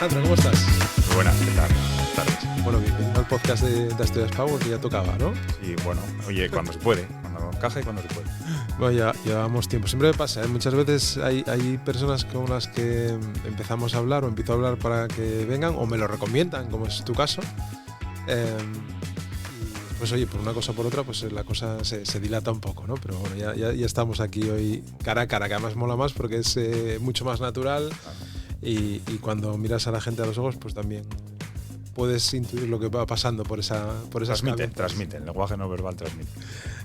Alejandro, ¿cómo estás? Muy buenas, ¿qué tal? Buenas tardes. Bueno, bienvenido al podcast de Asturias Power, que ya tocaba, ¿no? Sí, bueno, oye, cuando se puede, cuando encaja y cuando se puede. Bueno, ya llevamos tiempo. Siempre me pasa, ¿eh? Muchas veces hay personas con las que empezamos a hablar o empiezo a hablar para que vengan o me lo recomiendan, como es tu caso. Y pues oye, por una cosa o por otra, pues la cosa se dilata un poco, ¿no? Pero bueno, ya estamos aquí hoy cara a cara, que además mola más porque es mucho más natural y cuando miras a la gente a los ojos, pues también puedes intuir lo que va pasando por esas Transmite, el lenguaje no verbal transmite.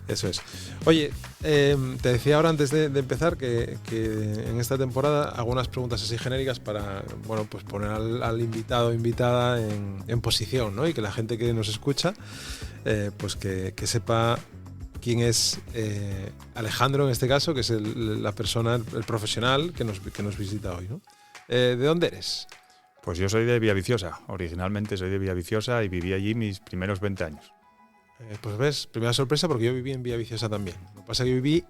Eso es. Oye, te decía ahora antes de empezar que en esta temporada hago unas preguntas así genéricas para, bueno, pues poner al invitado o invitada en posición, ¿no? Y que la gente que nos escucha, pues que sepa quién es Alejandro en este caso, que es la persona, el profesional que nos visita hoy, ¿no? ¿De dónde eres? Pues yo soy de Villaviciosa, originalmente soy de Villaviciosa y viví allí mis primeros 20 años. Pues ves, primera sorpresa porque yo viví en Villaviciosa también. Lo que pasa es que viví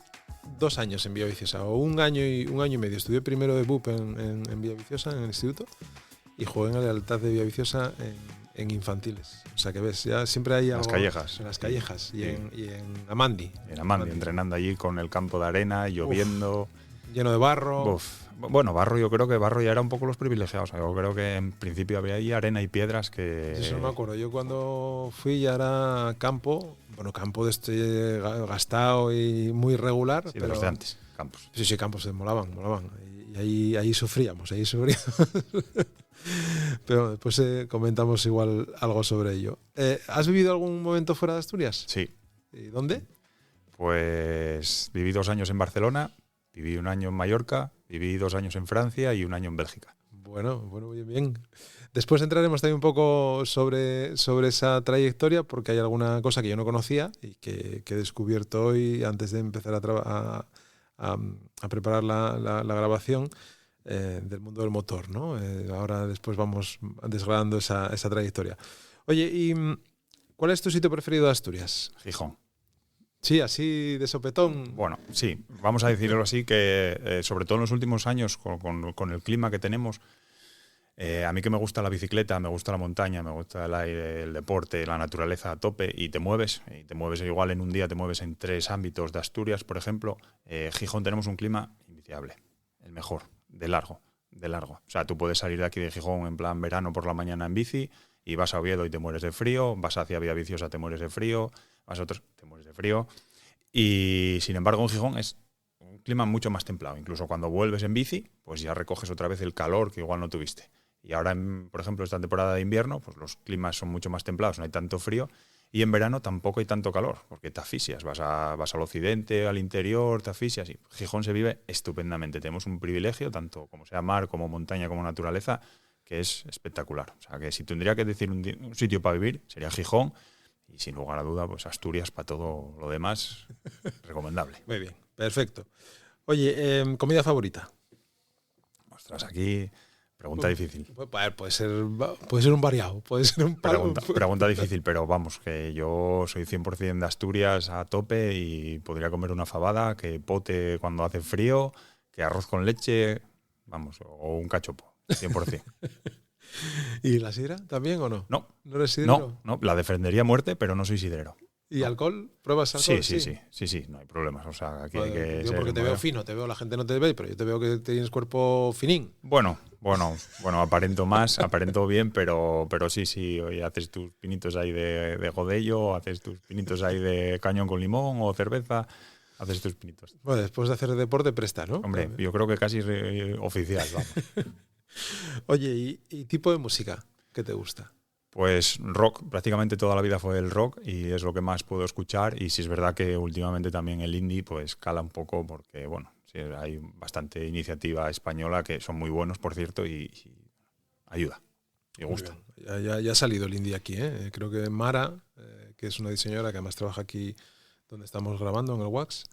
2 años en Villaviciosa, o un año y medio. Estudié primero de BUP en Villaviciosa, en el instituto, y jugué en la Lealtad de Villaviciosa en infantiles. O sea que ves, ya siempre hay algo. Las Callejas. En las Callejas Sí. y en Amandi. En Amandi, entrenando allí con el campo de arena, lloviendo. Lleno de barro. Uf. Bueno, barro, yo creo que barro ya era un poco los privilegiados. Yo creo que en principio había ahí arena y piedras que... Eso no me acuerdo. Yo cuando fui ya era campo, bueno, campo de este gastado y muy regular. Sí, pero de los de antes, campos. Sí, campos molaban. Y ahí sufríamos. Pero después comentamos igual algo sobre ello. ¿Has vivido algún momento fuera de Asturias? Sí. ¿Y dónde? Pues viví 2 años en Barcelona, viví 1 año en Mallorca, viví 2 años en Francia y 1 año en Bélgica. Bueno, bien. Después entraremos también un poco sobre esa trayectoria, porque hay alguna cosa que yo no conocía y que he descubierto hoy antes de empezar a preparar la grabación del mundo del motor, ¿no? Ahora después vamos desgranando esa trayectoria. Oye, ¿y cuál es tu sitio preferido de Asturias? Gijón. Sí, así de sopetón. Bueno, sí, vamos a decirlo así, que sobre todo en los últimos años, con el clima que tenemos, a mí que me gusta la bicicleta, me gusta la montaña, me gusta el aire, el deporte, la naturaleza a tope, y te mueves igual en un día, te mueves en 3 ámbitos de Asturias, por ejemplo. Gijón tenemos un clima invidiable, el mejor, de largo. O sea, tú puedes salir de aquí de Gijón en plan verano por la mañana en bici, y vas a Oviedo y te mueres de frío, vas hacia Villaviciosa, te mueres de frío, vas a otros, te mueres de frío. Y sin embargo en Gijón es un clima mucho más templado. Incluso cuando vuelves en bici, pues ya recoges otra vez el calor que igual no tuviste. Y ahora, por ejemplo, esta temporada de invierno, pues los climas son mucho más templados, no hay tanto frío. Y en verano tampoco hay tanto calor, porque te asfixias. Vas al occidente, al interior, te asfixias. Y Gijón se vive estupendamente. Tenemos un privilegio, tanto como sea mar, como montaña, como naturaleza, que es espectacular. O sea, que si tendría que decir un sitio para vivir, sería Gijón. Y sin lugar a duda, pues Asturias para todo lo demás, recomendable. Muy bien, perfecto. Oye, ¿comida favorita? Ostras, aquí pregunta difícil. Puede ser un variado, puede ser un palo. Pregunta difícil, pero vamos, que yo soy 100% de Asturias a tope y podría comer una fabada, que pote cuando hace frío, que arroz con leche, vamos, o un cachopo, 100%. ¿Y la sidra también o no? No. ¿No eres sidrero? No, la defendería a muerte, pero no soy sidrero. ¿Y alcohol? ¿Pruebas alcohol? Sí, no hay problemas. O sea, aquí hay que yo porque te veo fino, la gente no te ve, pero yo te veo que tienes cuerpo finín. Bueno, aparento bien, pero sí, oye, haces tus pinitos ahí de godello, haces tus pinitos ahí de cañón con limón o cerveza, haces tus pinitos. Bueno, después de hacer deporte presta, ¿no? Hombre, yo creo que casi oficial, vamos. Oye, ¿y tipo de música qué te gusta? Pues rock, prácticamente toda la vida fue el rock y es lo que más puedo escuchar, y sí es verdad que últimamente también el indie pues cala un poco porque, bueno, sí, hay bastante iniciativa española que son muy buenos, por cierto, y ayuda y gusta. Ya ha salido el indie aquí, ¿eh? Creo que Mara, que es una diseñadora que además trabaja aquí donde estamos grabando, en el Wax,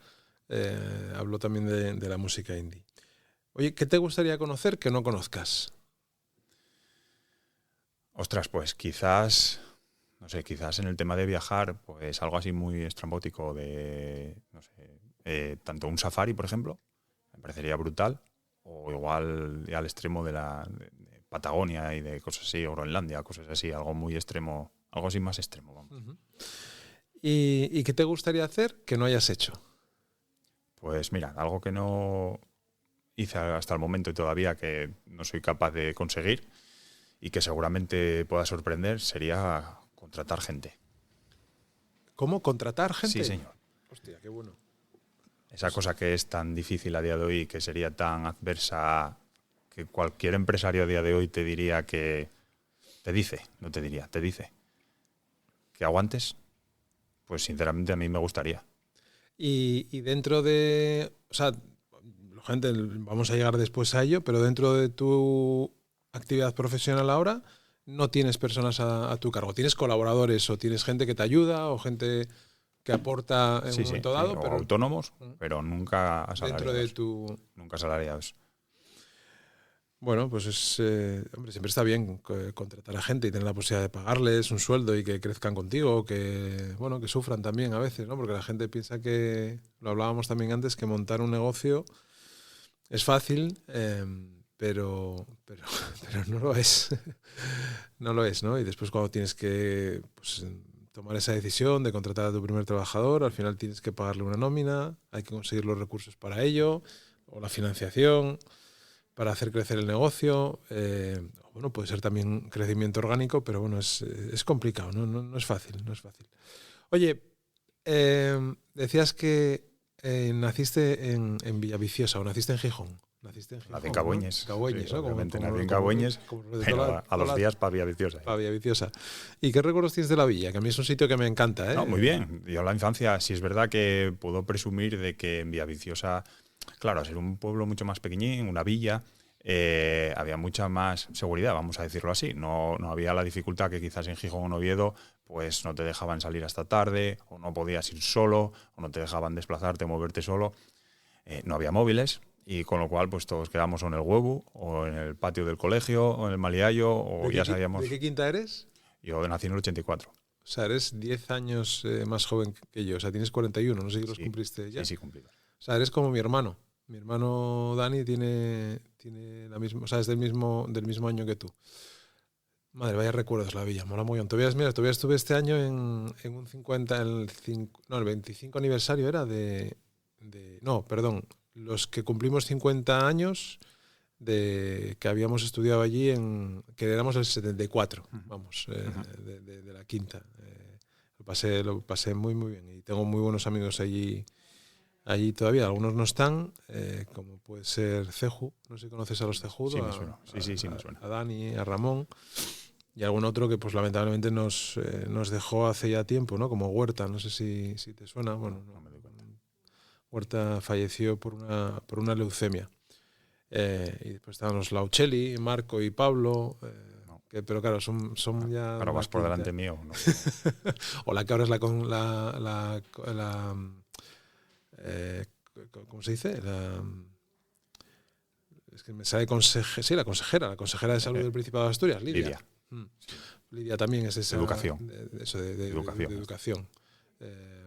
habló también de la música indie. Oye, ¿qué te gustaría conocer que no conozcas? Ostras, pues quizás en el tema de viajar, pues algo así muy estrambótico de, no sé, tanto un safari, por ejemplo, me parecería brutal, o igual ya al extremo de Patagonia y de cosas así, o Groenlandia, cosas así, algo muy extremo, algo así más extremo, vamos. Uh-huh. ¿Y qué te gustaría hacer que no hayas hecho? Pues mira, algo que no hice hasta el momento y todavía que no soy capaz de conseguir y que seguramente pueda sorprender sería contratar gente. ¿Cómo? ¿Contratar gente? Sí, señor. Hostia, qué bueno. Esa cosa que es tan difícil a día de hoy y que sería tan adversa a que cualquier empresario a día de hoy te diría que... Te dice que aguantes, pues sinceramente a mí me gustaría. Y dentro de... O sea, gente, vamos a llegar después a ello, pero dentro de tu actividad profesional ahora no tienes personas a tu cargo. Tienes colaboradores o tienes gente que te ayuda o gente que aporta en un momento dado. Sí, pero o autónomos, pero nunca asalariados. Dentro de tu... Nunca asalariados. Bueno, pues hombre, siempre está bien contratar a gente y tener la posibilidad de pagarles un sueldo y que crezcan contigo, que sufran también a veces, ¿no? Porque la gente piensa que, lo hablábamos también antes, que montar un negocio es fácil, pero no lo es. No lo es, ¿no? Y después cuando tienes que tomar esa decisión de contratar a tu primer trabajador, al final tienes que pagarle una nómina, hay que conseguir los recursos para ello, o la financiación para hacer crecer el negocio. Bueno, puede ser también crecimiento orgánico, pero bueno, es complicado, no es fácil, no es fácil. Oye, decías que naciste en Villaviciosa o naciste en Gijón. Nací en Cabueñes. ¿no? Cabueñes, sí, ¿no? Obviamente, nací en Cabueñes, pero a los días para Villaviciosa. Para Villaviciosa. ¿Y qué recuerdos tienes de la villa? Que a mí es un sitio que me encanta, ¿eh? No, muy bien. Yo en la infancia sí es verdad que puedo presumir de que en Villaviciosa, claro, al ser un pueblo mucho más pequeñín, una villa, había mucha más seguridad, vamos a decirlo así. No había la dificultad que quizás en Gijón o en Oviedo, pues no te dejaban salir hasta tarde, o no podías ir solo, o no te dejaban desplazarte, moverte solo. No había móviles. Y con lo cual, pues todos quedamos o en el huevo, o en el patio del colegio, o en el Maliallo, o ya sabíamos... ¿De qué quinta eres? Yo nací en el 84. O sea, eres 10 años más joven que yo. O sea, tienes 41, no sé si los cumpliste ya. Sí, cumplí. O sea, eres como mi hermano. Mi hermano Dani tiene la misma... O sea, es del mismo año que tú. Madre, vaya recuerdos la villa, mola muy bien. Todavía estuve este año en un 50... el 25 aniversario era no, perdón. Los que cumplimos 50 años de que habíamos estudiado allí, que éramos el 74, vamos, de la quinta. Lo pasé muy, muy bien y tengo muy buenos amigos allí todavía. Algunos no están, como puede ser Ceju, no sé si conoces a los Cejudo. Sí, me suena. Sí, me suena. A Dani, a Ramón y algún otro que pues lamentablemente nos dejó hace ya tiempo, ¿no? Como Huerta, no sé si te suena. Bueno, no me doy cuenta. Huerta falleció por una leucemia. Y después estaban los Lauchelli, Marco y Pablo, pero claro, son ya... Pero vas por delante mío, ¿no? O la que ahora es ¿cómo se dice? Es que me sale la consejera de salud del Principado de Asturias, Lidia. Lidia también es esa... Educación. De educación.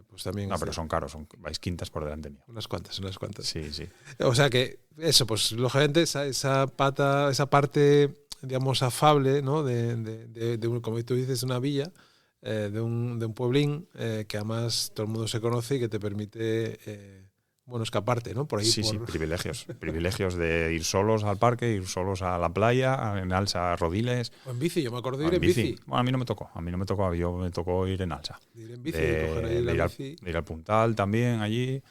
Pues también pero son caros, vais quintas por delante mío. Unas cuantas. Sí. O sea que eso, pues lógicamente esa parte, digamos, afable, ¿no? De como tú dices, una villa, de un pueblín, que además todo el mundo se conoce y que te permite, escaparte, ¿no? Por ahí. Sí, privilegios. Privilegios de ir solos al parque, ir solos a la playa, en alza, rodiles. O en bici, yo me acuerdo de ir en bici. Bueno, a mí no me tocó, me tocó ir en alza. De ir en bici, coger ahí la bici. Ir al Puntal también allí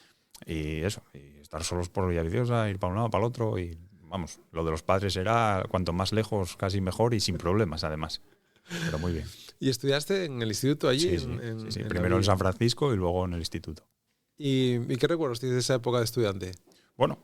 y eso, y estar solos por Villaviciosa, ir para un lado, para el otro y vamos, lo de los padres era cuanto más lejos casi mejor y sin problemas además. Pero muy bien. ¿Y estudiaste en el instituto allí? Sí. Primero en San Francisco y luego en el instituto. ¿Y qué recuerdos tienes de esa época de estudiante? Bueno,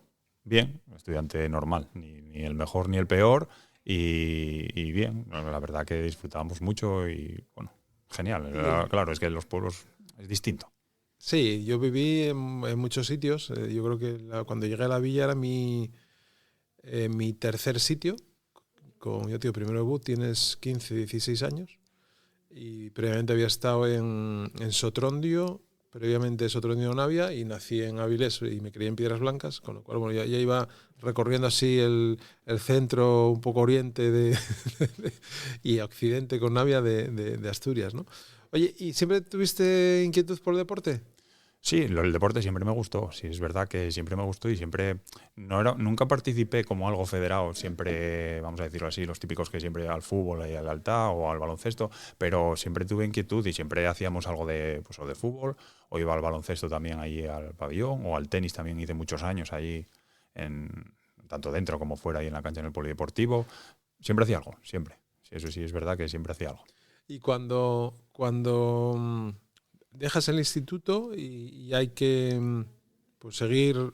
bien, estudiante normal, ni el mejor ni el peor y bien, la verdad que disfrutábamos mucho y bueno, genial. Claro, es que en los pueblos es distinto. Sí, yo viví en muchos sitios. Yo creo que cuando llegué a la villa era mi tercer sitio. Primero de BUT tienes 15, 16 años y previamente había estado en Sotrondio, previamente es otro niño de Navia y nací en Avilés y me crié en Piedras Blancas, con lo cual bueno, ya iba recorriendo así el centro, un poco oriente y occidente con Navia de Asturias, ¿no? Oye, ¿y siempre tuviste inquietud por el deporte? Sí, el deporte siempre me gustó, sí, es verdad que siempre me gustó y siempre, nunca participé como algo federado, siempre, vamos a decirlo así, los típicos que siempre al fútbol y al alta o al baloncesto, pero siempre tuve inquietud y siempre hacíamos algo de, pues, o de fútbol, o iba al baloncesto también allí al pabellón, o al tenis también hice muchos años allí, tanto dentro como fuera, ahí en la cancha en el polideportivo, siempre hacía algo, siempre, sí, eso sí es verdad que siempre hacía algo. Y cuando dejas el instituto y hay que pues, seguir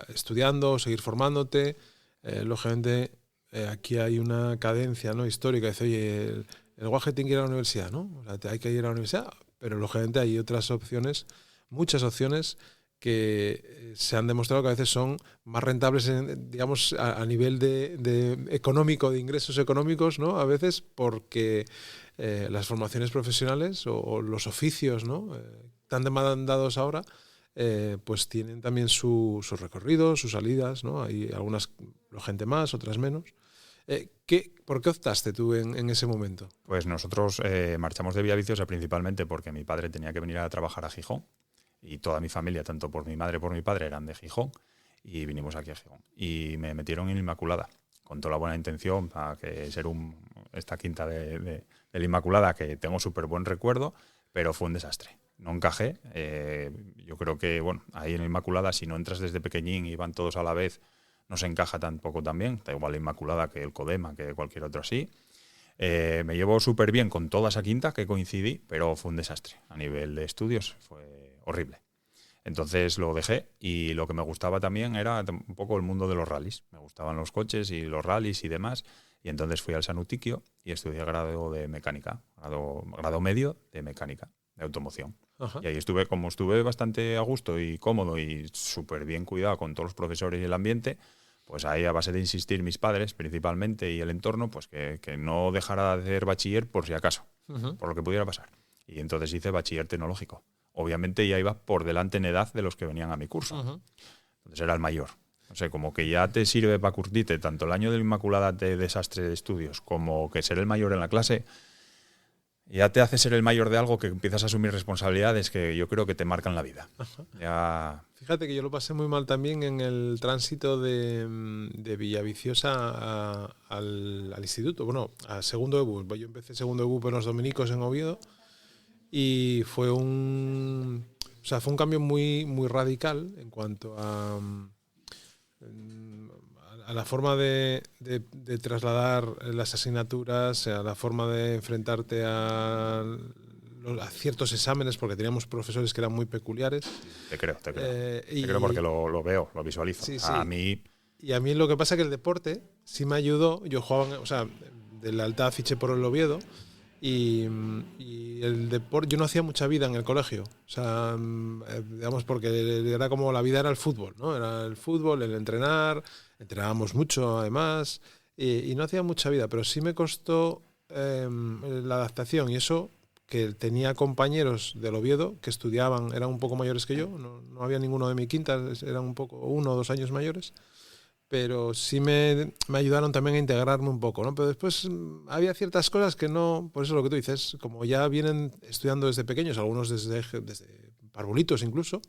estudiando, seguir formándote, lógicamente aquí hay una cadencia, ¿no?, histórica. Dice, oye, el guaje tiene que ir a la universidad, ¿no? O sea, hay que ir a la universidad, pero lógicamente hay otras opciones, muchas opciones que se han demostrado que a veces son más rentables, digamos, a nivel de económico, de ingresos económicos, ¿no? A veces porque las formaciones profesionales o los oficios, ¿no?, tan demandados ahora, pues tienen también sus recorridos, sus salidas, ¿no? Hay algunas, gente más, otras menos. ¿Por qué optaste tú en ese momento? Pues nosotros marchamos de Villaviciosa principalmente porque mi padre tenía que venir a trabajar a Gijón y toda mi familia, tanto por mi madre como por mi padre, eran de Gijón y vinimos aquí a Gijón. Y me metieron en Inmaculada con toda la buena intención para que ser esta quinta de la Inmaculada, que tengo súper buen recuerdo, pero fue un desastre. No encajé. Yo creo que, bueno, ahí en la Inmaculada, si no entras desde pequeñín y van todos a la vez, no se encaja tampoco tan bien. Da igual la Inmaculada que el Codema, que cualquier otro así. Me llevo súper bien con toda esa quinta, que coincidí, pero fue un desastre. A nivel de estudios fue horrible. Entonces lo dejé y lo que me gustaba también era un poco el mundo de los rallies. Me gustaban los coches y los rallies y demás. Y entonces fui al Sanutiquio y estudié grado de mecánica, grado medio de mecánica, de automoción. Ajá. Y ahí estuve bastante a gusto y cómodo y súper bien cuidado con todos los profesores y el ambiente, pues ahí a base de insistir mis padres principalmente y el entorno, pues que no dejara de hacer bachiller por si acaso, por lo que pudiera pasar. Y entonces hice bachiller tecnológico. Obviamente ya iba por delante en edad de los que venían a mi curso. Entonces era el mayor. No sé, como que ya te sirve para curtirte tanto el año de la Inmaculada de desastre de estudios como que ser el mayor en la clase, ya te hace ser el mayor de algo que empiezas a asumir responsabilidades que yo creo que te marcan la vida. Ya... Fíjate que yo lo pasé muy mal también en el tránsito de Villaviciosa al instituto. Bueno, a segundo EBU. Yo empecé segundo EBU en los dominicos en Oviedo y fue un cambio muy, muy radical en cuanto a la forma de trasladar las asignaturas, a la forma de enfrentarte a ciertos exámenes, porque teníamos profesores que eran muy peculiares. Te creo porque lo veo, lo visualizo. Sí, a mí... Y a mí lo que pasa es que el deporte sí me ayudó. Yo jugaba, de la alta fiché por el Oviedo y el deporte, yo no hacía mucha vida en el colegio. Digamos, porque era como la vida era el fútbol, ¿no? Era el fútbol, el entrenábamos mucho además y no hacía mucha vida, pero sí me costó la adaptación y eso, que tenía compañeros del Oviedo que estudiaban, eran un poco mayores que yo, no había ninguno de mi quinta, eran un poco 1 o 2 años mayores, pero sí me ayudaron también a integrarme un poco, ¿no? Pero después había ciertas cosas que no, por eso lo que tú dices, como ya vienen estudiando desde pequeños, algunos desde parvulitos incluso,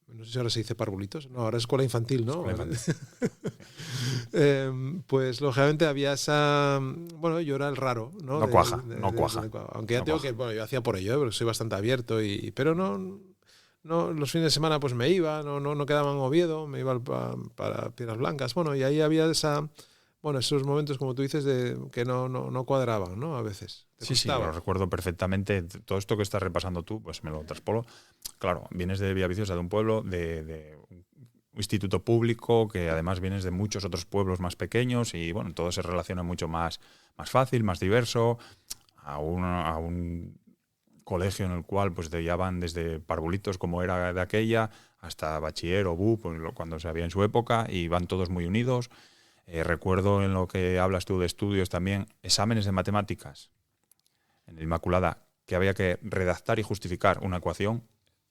no sé si ahora se dice parvulitos, no, ahora es escuela infantil, ¿no? Escuela infantil. Pues lógicamente había esa... Bueno, yo era el raro, ¿no? No cuaja. Aunque ya tengo que... Bueno, yo hacía por ello, porque soy bastante abierto, pero no los fines de semana pues me iba, no quedaba en Oviedo, me iba para Piedras Blancas. Bueno, y ahí había esos momentos, como tú dices, de que no cuadraban, ¿no? A veces. Sí, lo recuerdo perfectamente. Todo esto que estás repasando tú, pues me lo traspolo. Claro, vienes de Villaviciosa, de un pueblo, de un instituto público, que además vienes de muchos otros pueblos más pequeños y, bueno, todo se relaciona mucho más fácil, más diverso, a un colegio en el cual pues te llevaban desde parvulitos como era de aquella hasta bachiller o BU, pues, cuando se había en su época, y van todos muy unidos. Recuerdo en lo que hablas tú de estudios también, exámenes de matemáticas en la Inmaculada que había que redactar y justificar una ecuación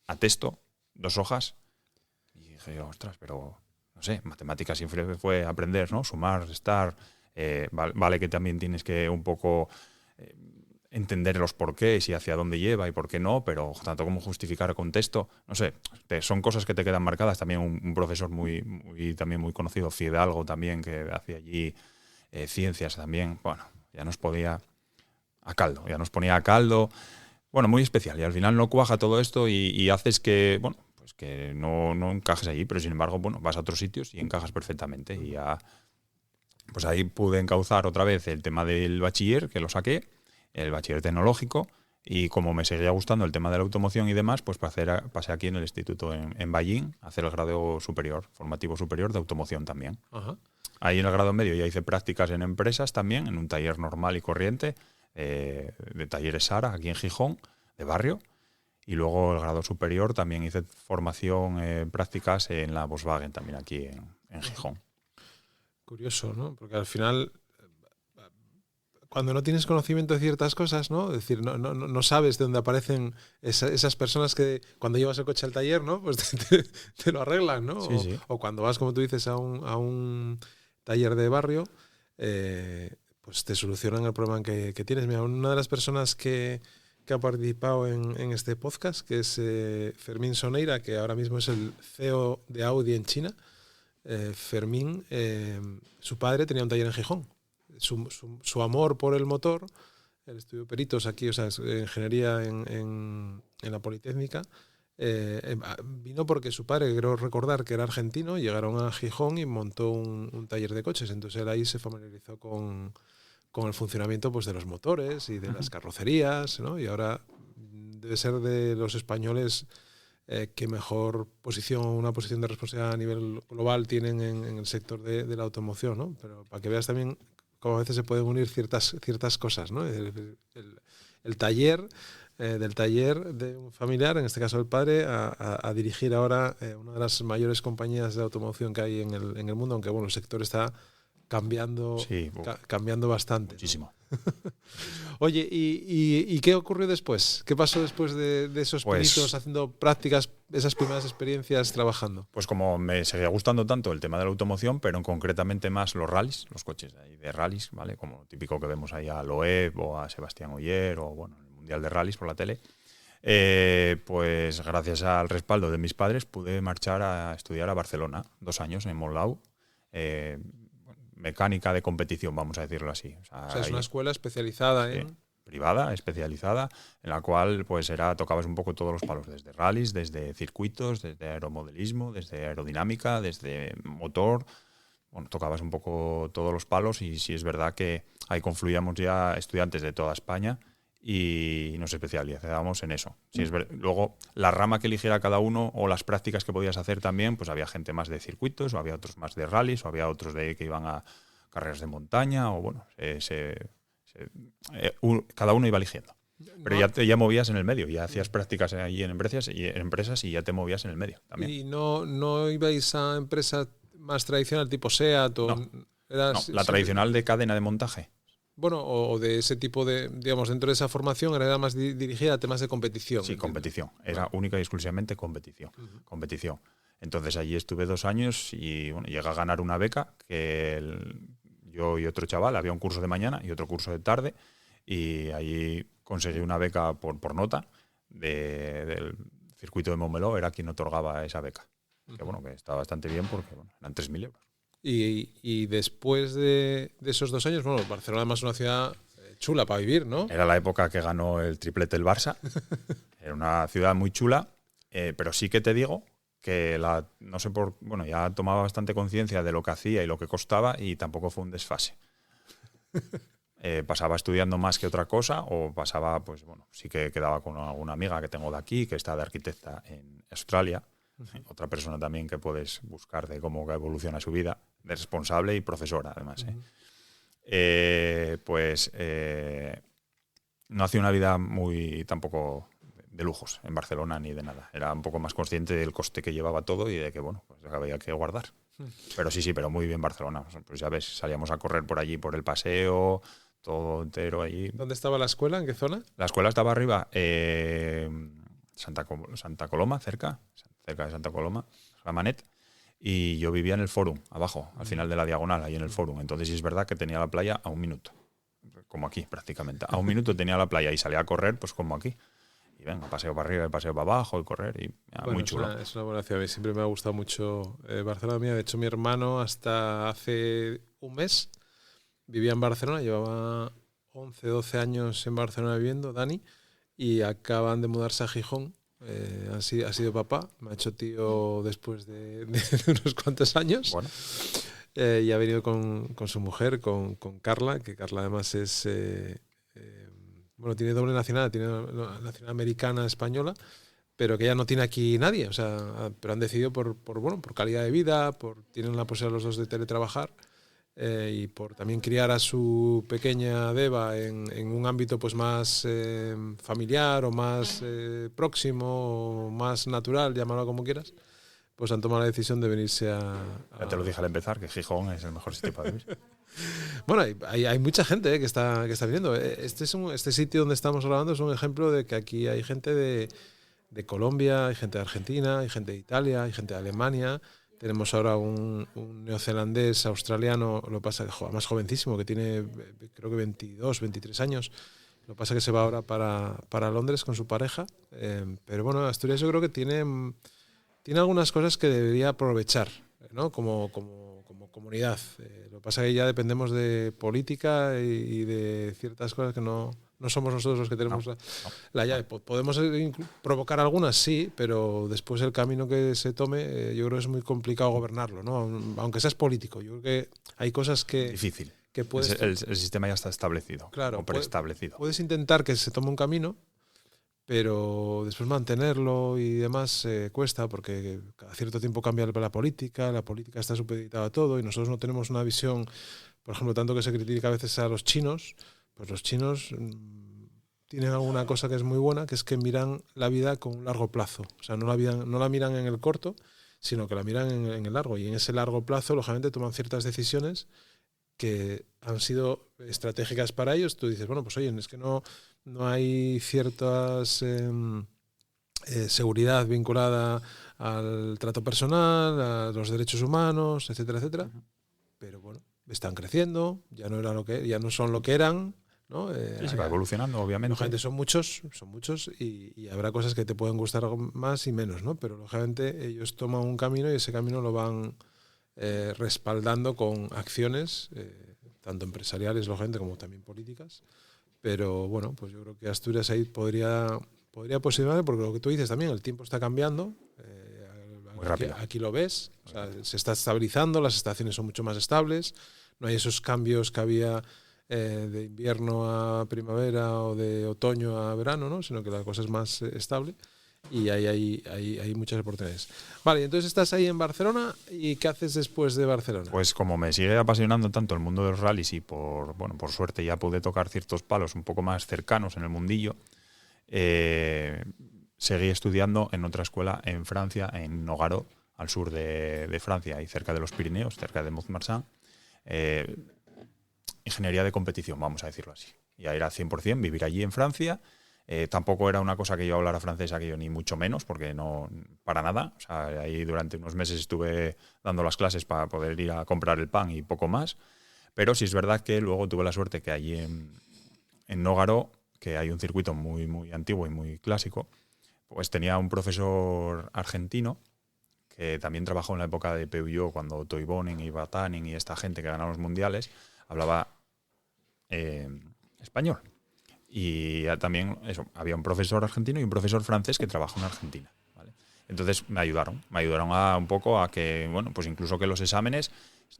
a texto, 2 hojas. Y dije, ostras, pero no sé, matemáticas siempre fue aprender, ¿no? Sumar, restar. Vale que también tienes que un poco entender los porqués y hacia dónde lleva y por qué no, pero tanto como justificar el contexto, no sé, son cosas que te quedan marcadas. También un profesor también muy conocido, Fidalgo también, que hacía allí ciencias también, bueno, ya nos ponía a caldo, bueno, muy especial, y al final no cuaja todo esto y haces que, bueno, pues que no encajes allí, pero sin embargo, bueno, vas a otros sitios y encajas perfectamente, y ya, pues ahí pude encauzar otra vez el tema del bachiller, que lo saqué, el bachiller tecnológico, y como me seguía gustando el tema de la automoción y demás, pues pasé aquí en el instituto en Ballín a hacer el grado superior, formativo superior de automoción también. Ajá. Ahí en el grado medio ya hice prácticas en empresas también, en un taller normal y corriente, de talleres Sara, aquí en Gijón, de barrio. Y luego el grado superior también hice formación, prácticas en la Volkswagen también aquí en Gijón. Curioso, ¿no? Porque al final, cuando no tienes conocimiento de ciertas cosas, ¿no? Es decir, no sabes de dónde aparecen esas personas que cuando llevas el coche al taller, ¿no? Pues te lo arreglan, ¿no? Sí, sí. O cuando vas, como tú dices, a un taller de barrio, pues te solucionan el problema que tienes. Mira, una de las personas que ha participado en este podcast, que es Fermín Soneira, que ahora mismo es el CEO de Audi en China. Fermín, su padre tenía un taller en Gijón. Su amor por el motor, él estudió peritos aquí, o sea, ingeniería en la Politécnica, vino porque su padre, creo recordar que era argentino, llegaron a Gijón y montó un taller de coches. Entonces él ahí se familiarizó con el funcionamiento, pues, de los motores y de las carrocerías, ¿no? Y ahora debe ser de los españoles que mejor una posición de responsabilidad a nivel global tienen en el sector de la automoción, ¿no? Pero para que veas también cómo a veces se pueden unir ciertas cosas, ¿no? El taller, del taller de un familiar, en este caso el padre, a dirigir ahora una de las mayores compañías de automoción que hay en el mundo, aunque bueno, el sector está cambiando, Sí, cambiando bastante. Muchísimo. ¿No? Oye, ¿y qué ocurrió después? ¿Qué pasó después de esos pinitos, haciendo prácticas, esas primeras experiencias trabajando? Pues como me seguía gustando tanto el tema de la automoción, pero concretamente más los rallies, los coches de rallies, ¿vale? Como típico que vemos ahí a Loeb o a Sebastián Ogier o bueno, el Mundial de Rallies por la tele, pues gracias al respaldo de mis padres pude marchar a estudiar a Barcelona, 2 años en Monlau, mecánica de competición, vamos a decirlo así. O sea, es una escuela especializada en... privada, especializada, en la cual pues tocabas un poco todos los palos, desde rallies, desde circuitos, desde aeromodelismo, desde aerodinámica, desde motor. Bueno, tocabas un poco todos los palos, y sí es verdad que ahí confluíamos ya estudiantes de toda España y nos especializábamos en eso. Sí, luego, la rama que eligiera cada uno o las prácticas que podías hacer también, pues había gente más de circuitos, o había otros más de rallies, o había otros que iban a carreras de montaña, o bueno, cada uno iba eligiendo. Pero ya te movías en el medio, ya hacías prácticas ahí en empresas y ya te movías en el medio también. ¿Y no ibais a empresa más tradicional tipo SEAT? No, la tradicional de cadena de montaje. Bueno, o de ese tipo de, digamos, dentro de esa formación era más dirigida a temas de competición. Sí, competición. Era única y exclusivamente competición. Competición. Entonces allí estuve 2 años y bueno, llegué a ganar una beca que yo y otro chaval, había un curso de mañana y otro curso de tarde, y allí conseguí una beca por nota del circuito de Montmeló, era quien otorgaba esa beca. Que bueno, que está bastante bien porque bueno, eran 3.000 euros. Y después de esos 2 años, bueno, Barcelona además es una ciudad chula para vivir, ¿no? Era la época que ganó el triplete el Barça. Era una ciudad muy chula, pero sí que te digo que no sé bueno, ya tomaba bastante conciencia de lo que hacía y lo que costaba, y tampoco fue un desfase. Pasaba estudiando más que otra cosa, o pasaba, pues bueno, sí que quedaba con alguna amiga que tengo de aquí, que está de arquitecta en Australia. Otra persona también que puedes buscar de cómo evoluciona su vida, de responsable y profesora además. No hacía una vida muy tampoco de lujos en Barcelona ni de nada. Era un poco más consciente del coste que llevaba todo y de que bueno, pues había que guardar. Pero sí, pero muy bien Barcelona. Pues ya ves, salíamos a correr por allí por el paseo, todo entero allí. ¿Dónde estaba la escuela? ¿En qué zona? La escuela estaba arriba, Santa Coloma, cerca de Santa Coloma, Manet, y yo vivía en el Fórum, abajo, al final de la diagonal, ahí en el Fórum. Entonces sí es verdad que tenía la playa a 1 minuto, como aquí prácticamente. A 1 minuto tenía la playa y salía a correr, pues como aquí. Y venga, paseo para arriba, paseo para abajo y correr, y muy chulo. Es una buena ciudad. A mí siempre me ha gustado mucho Barcelona. Mía. De hecho, mi hermano hasta hace un mes vivía en Barcelona, llevaba 11, 12 años en Barcelona viviendo, Dani, y acaban de mudarse a Gijón. Ha sido papá, me ha hecho tío después de unos cuantos años. Bueno. Y ha venido con su mujer, con Carla, que Carla además es... bueno, tiene doble nacionalidad, tiene nacionalidad americana, española, pero que ya no tiene aquí nadie, o sea, pero han decidido por calidad de vida, tienen la posibilidad los dos de teletrabajar, y por también criar a su pequeña Deva en un ámbito pues más familiar o más próximo o más natural, llámalo como quieras, pues han tomado la decisión de venirse Ya te lo dije al empezar, que Gijón es el mejor sitio para vivir. Bueno, hay mucha gente que está viniendo. Este sitio donde estamos grabando es un ejemplo de que aquí hay gente de Colombia, hay gente de Argentina, hay gente de Italia, hay gente de Alemania. Tenemos ahora un neozelandés australiano, lo pasa más jovencísimo, que tiene creo que 22, 23 años. Lo pasa que se va ahora para Londres con su pareja. Pero bueno, Asturias yo creo que tiene algunas cosas que debería aprovechar, ¿no? Como comunidad. Lo que pasa es que ya dependemos de política y de ciertas cosas que no somos nosotros los que tenemos la llave. Podemos provocar algunas, sí, pero después el camino que se tome, yo creo que es muy complicado gobernarlo, ¿no? Aunque seas político. Yo creo que hay cosas que... Difícil. Que puedes, el sistema ya está establecido, claro, o preestablecido. Puedes intentar que se tome un camino, pero después mantenerlo y demás cuesta, porque cada cierto tiempo cambia la política está supeditada a todo y nosotros no tenemos una visión, por ejemplo, tanto que se critica a veces a los chinos, pues los chinos tienen alguna cosa que es muy buena, que es que miran la vida con un largo plazo, o sea, no la miran en el corto, sino que la miran en el largo, y en ese largo plazo, lógicamente, toman ciertas decisiones que han sido estratégicas para ellos. Tú dices, bueno, pues oye, es que no hay ciertas seguridad vinculada al trato personal, a los derechos humanos, etcétera, etcétera. Pero bueno, están creciendo, ya no son lo que eran, ¿no? Se va evolucionando, obviamente. Lógicamente son muchos y habrá cosas que te pueden gustar más y menos, ¿no? Pero lógicamente ellos toman un camino y ese camino lo van respaldando con acciones, tanto empresariales, lógicamente, como también políticas. Pero bueno, pues yo creo que Asturias ahí podría posicionarse, porque lo que tú dices también, el tiempo está cambiando. Muy rápido. Aquí lo ves, o sea, se está estabilizando, las estaciones son mucho más estables, no hay esos cambios que había de invierno a primavera o de otoño a verano, ¿no? Sino que la cosa es más estable. Y hay muchas oportunidades. Vale, entonces estás ahí en Barcelona, ¿y qué haces después de Barcelona? Pues como me sigue apasionando tanto el mundo de los rallies y por suerte ya pude tocar ciertos palos un poco más cercanos en el mundillo, seguí estudiando en otra escuela en Francia, en Nogaro, al sur de Francia y cerca de los Pirineos, cerca de Mont-Marsan. Ingeniería de competición, vamos a decirlo así. Ya era 100% vivir allí en Francia. Tampoco era una cosa que yo hablara francés aquello, ni mucho menos, porque no, para nada. O sea, ahí durante unos meses estuve dando las clases para poder ir a comprar el pan y poco más. Pero sí es verdad que luego tuve la suerte que allí en Nogaro, que hay un circuito muy, muy antiguo y muy clásico, pues tenía un profesor argentino que también trabajó en la época de Peugeot, cuando Toivonen y Vatanen y esta gente que ganaron los mundiales, hablaba español. Y también eso, había un profesor argentino y un profesor francés que trabajó en Argentina, ¿vale? Entonces me ayudaron un poco a que, bueno, pues incluso que los exámenes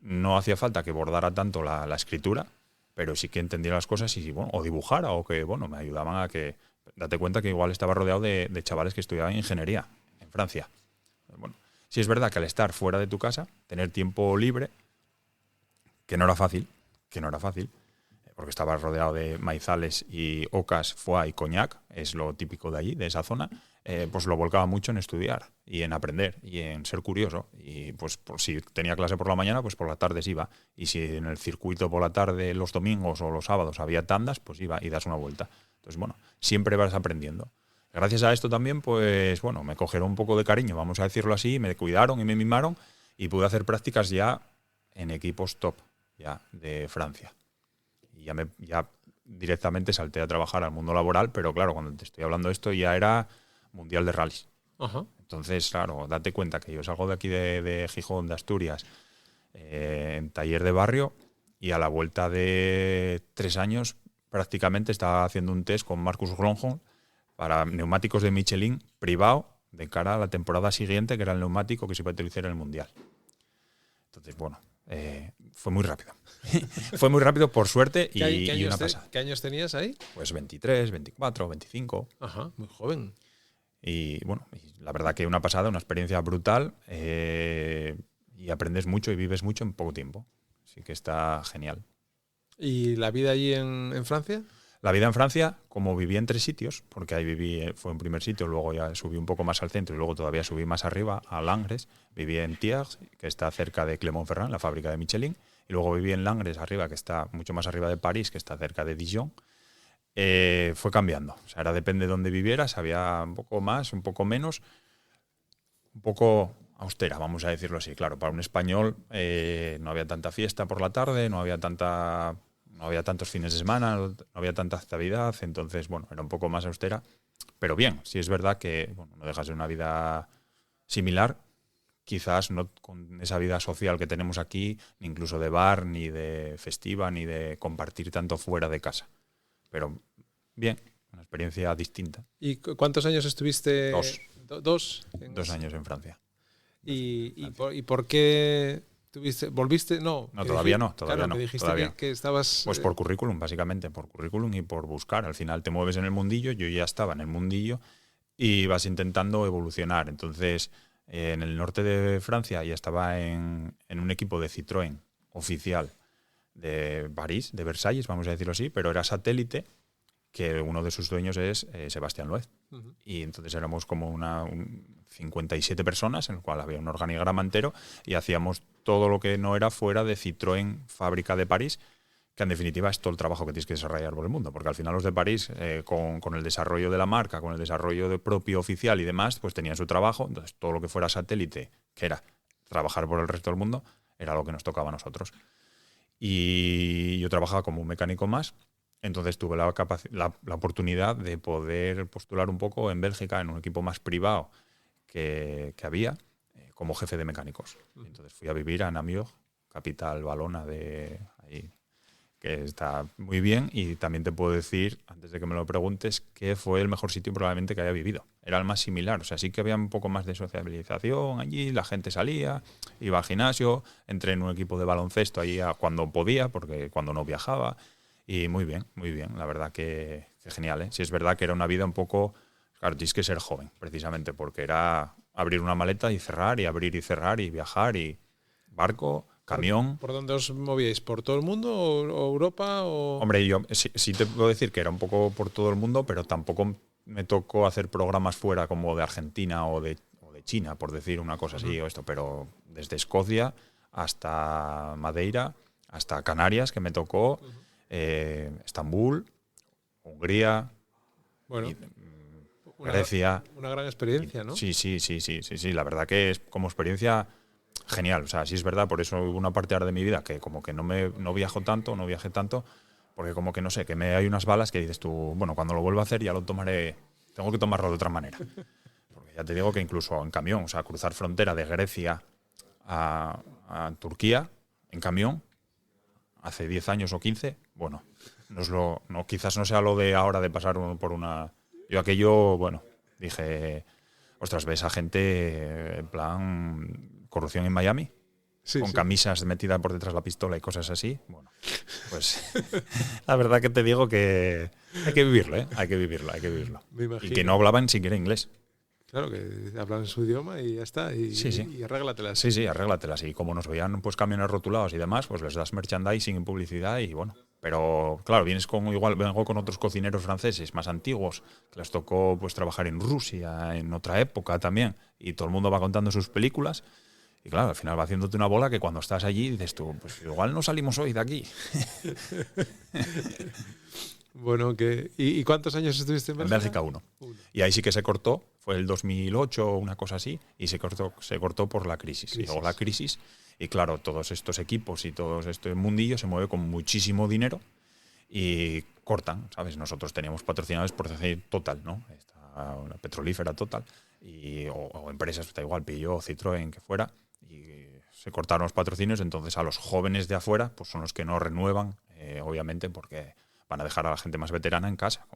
no hacía falta que bordara tanto la escritura, pero sí que entendiera las cosas y, bueno, o dibujara, o que, bueno, me ayudaban a que, date cuenta que igual estaba rodeado de chavales que estudiaban ingeniería en Francia. Bueno, sí es verdad que al estar fuera de tu casa, tener tiempo libre, que no era fácil, porque estaba rodeado de maizales y ocas, foie y coñac, es lo típico de allí, de esa zona. pues lo volcaba mucho en estudiar y en aprender y en ser curioso. Y pues si tenía clase por la mañana, pues por la tarde iba. Y si en el circuito por la tarde, los domingos o los sábados había tandas, pues iba y das una vuelta. Entonces, bueno, siempre vas aprendiendo. Gracias a esto también, pues bueno, me cogieron un poco de cariño, vamos a decirlo así, me cuidaron y me mimaron y pude hacer prácticas ya en equipos top ya de Francia. Y ya directamente salté a trabajar al mundo laboral, pero claro, cuando te estoy hablando de esto ya era Mundial de Rallys. Ajá. Entonces, claro, date cuenta que yo salgo de aquí de Gijón, de Asturias, en taller de barrio, y a la vuelta de 3 años prácticamente estaba haciendo un test con Marcus Grönholm para neumáticos de Michelin privado de cara a la temporada siguiente, que era el neumático que se iba a utilizar en el Mundial. Entonces, bueno, fue muy rápido. Fue muy rápido, por suerte, y una pasada. ¿Qué años tenías ahí? Pues 23, 24, 25. Ajá, muy joven. Y bueno, la verdad que una pasada, una experiencia brutal, y aprendes mucho y vives mucho en poco tiempo. Así que está genial. ¿Y la vida allí en Francia? La vida en Francia, como viví en 3 sitios, porque ahí viví, fue un primer sitio, luego ya subí un poco más al centro y luego todavía subí más arriba, a Langres. Viví en Thiers, que está cerca de Clermont-Ferrand, la fábrica de Michelin. Y luego viví en Langres, arriba, que está mucho más arriba de París, que está cerca de Dijon. Fue cambiando. O sea, ahora depende de dónde vivieras, había un poco más, un poco menos, un poco austera, vamos a decirlo así. Claro, para un español no había tanta fiesta por la tarde, no había tantos fines de semana, no había tanta actividad, entonces, bueno, era un poco más austera. Pero bien, sí es verdad que bueno, no dejas de una vida similar, quizás no con esa vida social que tenemos aquí, ni incluso de bar, ni de festiva, ni de compartir tanto fuera de casa. Pero bien, una experiencia distinta. ¿Y cuántos años estuviste? 2. 2 años en Francia. ¿Y por qué volviste? No, todavía no. Claro, no. me dijiste Todavía. que estabas... Pues por currículum, básicamente, por currículum y por buscar. Al final te mueves en el mundillo, yo ya estaba en el mundillo y vas intentando evolucionar. Entonces, en el norte de Francia ya estaba en un equipo de Citroën oficial de París, de Versalles, vamos a decirlo así, pero era satélite, que uno de sus dueños es Sebastián Loeb. Uh-huh. Y entonces éramos como 57 personas, en el cual había un organigrama entero, y hacíamos todo lo que no era fuera de Citroën fábrica de París, que en definitiva es todo el trabajo que tienes que desarrollar por el mundo, porque al final los de París, con el desarrollo de la marca, con el desarrollo de propio oficial y demás, pues tenían su trabajo. Entonces todo lo que fuera satélite, que era trabajar por el resto del mundo, era lo que nos tocaba a nosotros. Y yo trabajaba como un mecánico más, entonces tuve la oportunidad de poder postular un poco en Bélgica en un equipo más privado que había, como jefe de mecánicos. Entonces fui a vivir a Namur, capital valona de ahí, que está muy bien. Y también te puedo decir, antes de que me lo preguntes, que fue el mejor sitio probablemente que haya vivido. Era el más similar, o sea, sí que había un poco más de sociabilización allí, la gente salía, iba al gimnasio, entré en un equipo de baloncesto allí cuando podía, porque cuando no viajaba, y muy bien, la verdad que genial, ¿eh? Sí es verdad que era una vida un poco, claro, tienes que ser joven, precisamente, porque era abrir una maleta y cerrar, y abrir y cerrar, y viajar, y barco, camión. ¿Por dónde os movíais? ¿Por todo el mundo o Europa? O... Hombre, yo sí te puedo decir que era un poco por todo el mundo, pero tampoco me tocó hacer programas fuera como de Argentina o de China, por decir una cosa así o esto, pero desde Escocia hasta Madeira, hasta Canarias, que me tocó, Estambul, Hungría, bueno, Grecia. Una gran experiencia, ¿no? Sí, la verdad que es como experiencia genial. O sea, sí es verdad, por eso hubo una parte ahora de mi vida que como que no viajé tanto, porque como que no sé, que hay unas balas que dices tú, bueno, cuando lo vuelva a hacer ya lo tomaré, tengo que tomarlo de otra manera. Porque ya te digo que incluso en camión, o sea, cruzar frontera de Grecia a Turquía en camión, hace 10 años o 15, bueno, quizás no sea lo de ahora de pasar por una... Yo aquello, bueno, dije, ostras, ves a gente en plan corrupción en Miami, con camisas metidas por detrás de la pistola y cosas así. Bueno, pues la verdad que te digo que hay que vivirlo, ¿eh? Hay que vivirlo. Me imagino. Y que no hablaban siquiera inglés. Claro, que hablan su idioma y ya está. Y arréglatelas. Sí, arréglatelas. Y como nos veían pues camiones rotulados y demás, pues les das merchandising y publicidad y bueno, Pero claro, vengo con otros cocineros franceses más antiguos, que les tocó pues trabajar en Rusia, en otra época también, y todo el mundo va contando sus películas. Y claro, al final va haciéndote una bola que cuando estás allí dices tú, pues igual no salimos hoy de aquí. Bueno, ¿y cuántos años estuviste en Bélgica? En Bélgica 1. Y ahí sí que se cortó, fue el 2008 o una cosa así, y se cortó por la crisis. Llegó la crisis y claro, todos estos equipos y todo este mundillo se mueve con muchísimo dinero y cortan, ¿sabes? Nosotros teníamos patrocinadores por decir Total, ¿no? Una petrolífera Total, o empresas, da igual, Peugeot, Citroën, que fuera, y se cortaron los patrocinios, entonces a los jóvenes de afuera pues son los que no renuevan, obviamente, porque van a dejar a la gente más veterana en casa,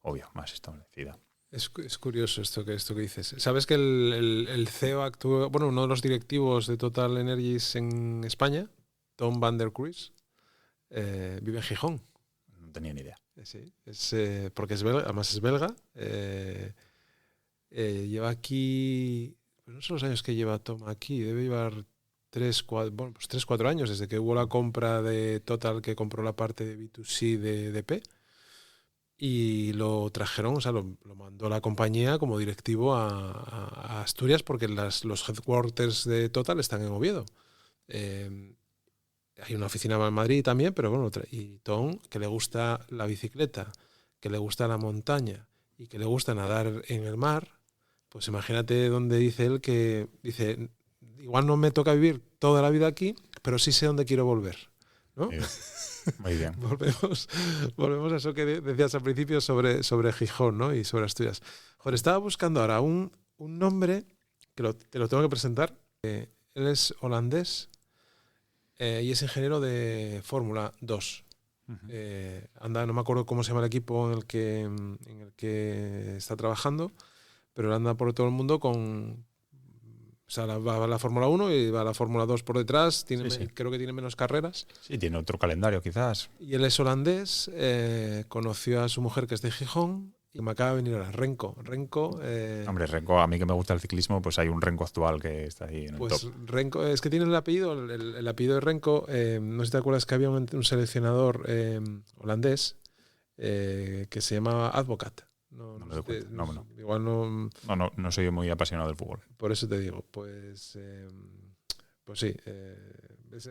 obvio, más establecida. Es curioso esto que dices. ¿Sabes que el CEO actuó, bueno, uno de los directivos de Total Energies en España, Tom van der Kruis, vive en Gijón? No tenía ni idea. Sí, porque es belga, además es belga. Lleva aquí, pues no sé los años que lleva Tom aquí, debe llevar 3-4 años, desde que hubo la compra de Total, que compró la parte de B2C de DP. Y lo trajeron, o sea, lo mandó la compañía como directivo a Asturias, porque los headquarters de Total están en Oviedo. Hay una oficina en Madrid también, pero bueno, y Tom, que le gusta la bicicleta, que le gusta la montaña y que le gusta nadar en el mar, pues imagínate donde dice él que dice, igual no me toca vivir toda la vida aquí, pero sí sé dónde quiero volver, ¿no? Muy bien. Volvemos a eso que decías al principio sobre Gijón, ¿no? Y sobre Asturias. Joder, estaba buscando ahora un nombre que te lo tengo que presentar. Él es holandés y es ingeniero de Fórmula 2. No me acuerdo cómo se llama el equipo en el que está trabajando, pero él anda por todo el mundo o sea, va a la Fórmula 1 y va a la Fórmula 2 por detrás. Creo que tiene menos carreras. Sí, tiene otro calendario quizás. Y él es holandés, conoció a su mujer, que es de Gijón, y me acaba de venir ahora Renko. Hombre, Renko, a mí que me gusta el ciclismo, pues hay un Renko actual que está ahí en el top. Pues Renko, es que tiene el apellido de Renko, no sé si te acuerdas que había un seleccionador holandés que se llamaba Advocat. No me doy cuenta. No. Igual no. No soy muy apasionado del fútbol. Por eso te digo, pues sí,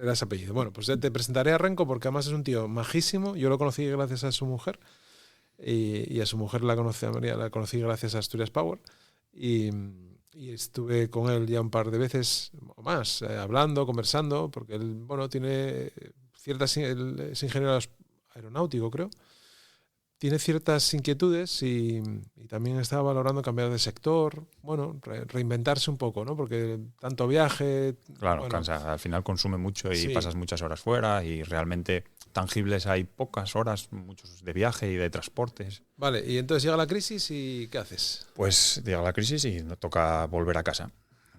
era ese apellido. Bueno, pues te presentaré a Renko porque además es un tío majísimo. Yo lo conocí gracias a su mujer y a su mujer la conocí gracias a Asturias Power y estuve con él ya un par de veces o más, hablando, conversando, porque él, bueno, tiene él es ingeniero aeronáutico, creo. Tiene ciertas inquietudes y también estaba valorando cambiar de sector, bueno, reinventarse un poco, ¿no? Porque tanto viaje... Claro, bueno, cansa. Al final consume mucho y pasas muchas horas fuera y realmente tangibles hay pocas horas, muchos de viaje y de transportes. Vale, y entonces llega la crisis y ¿qué haces? Pues llega la crisis y nos toca volver a casa.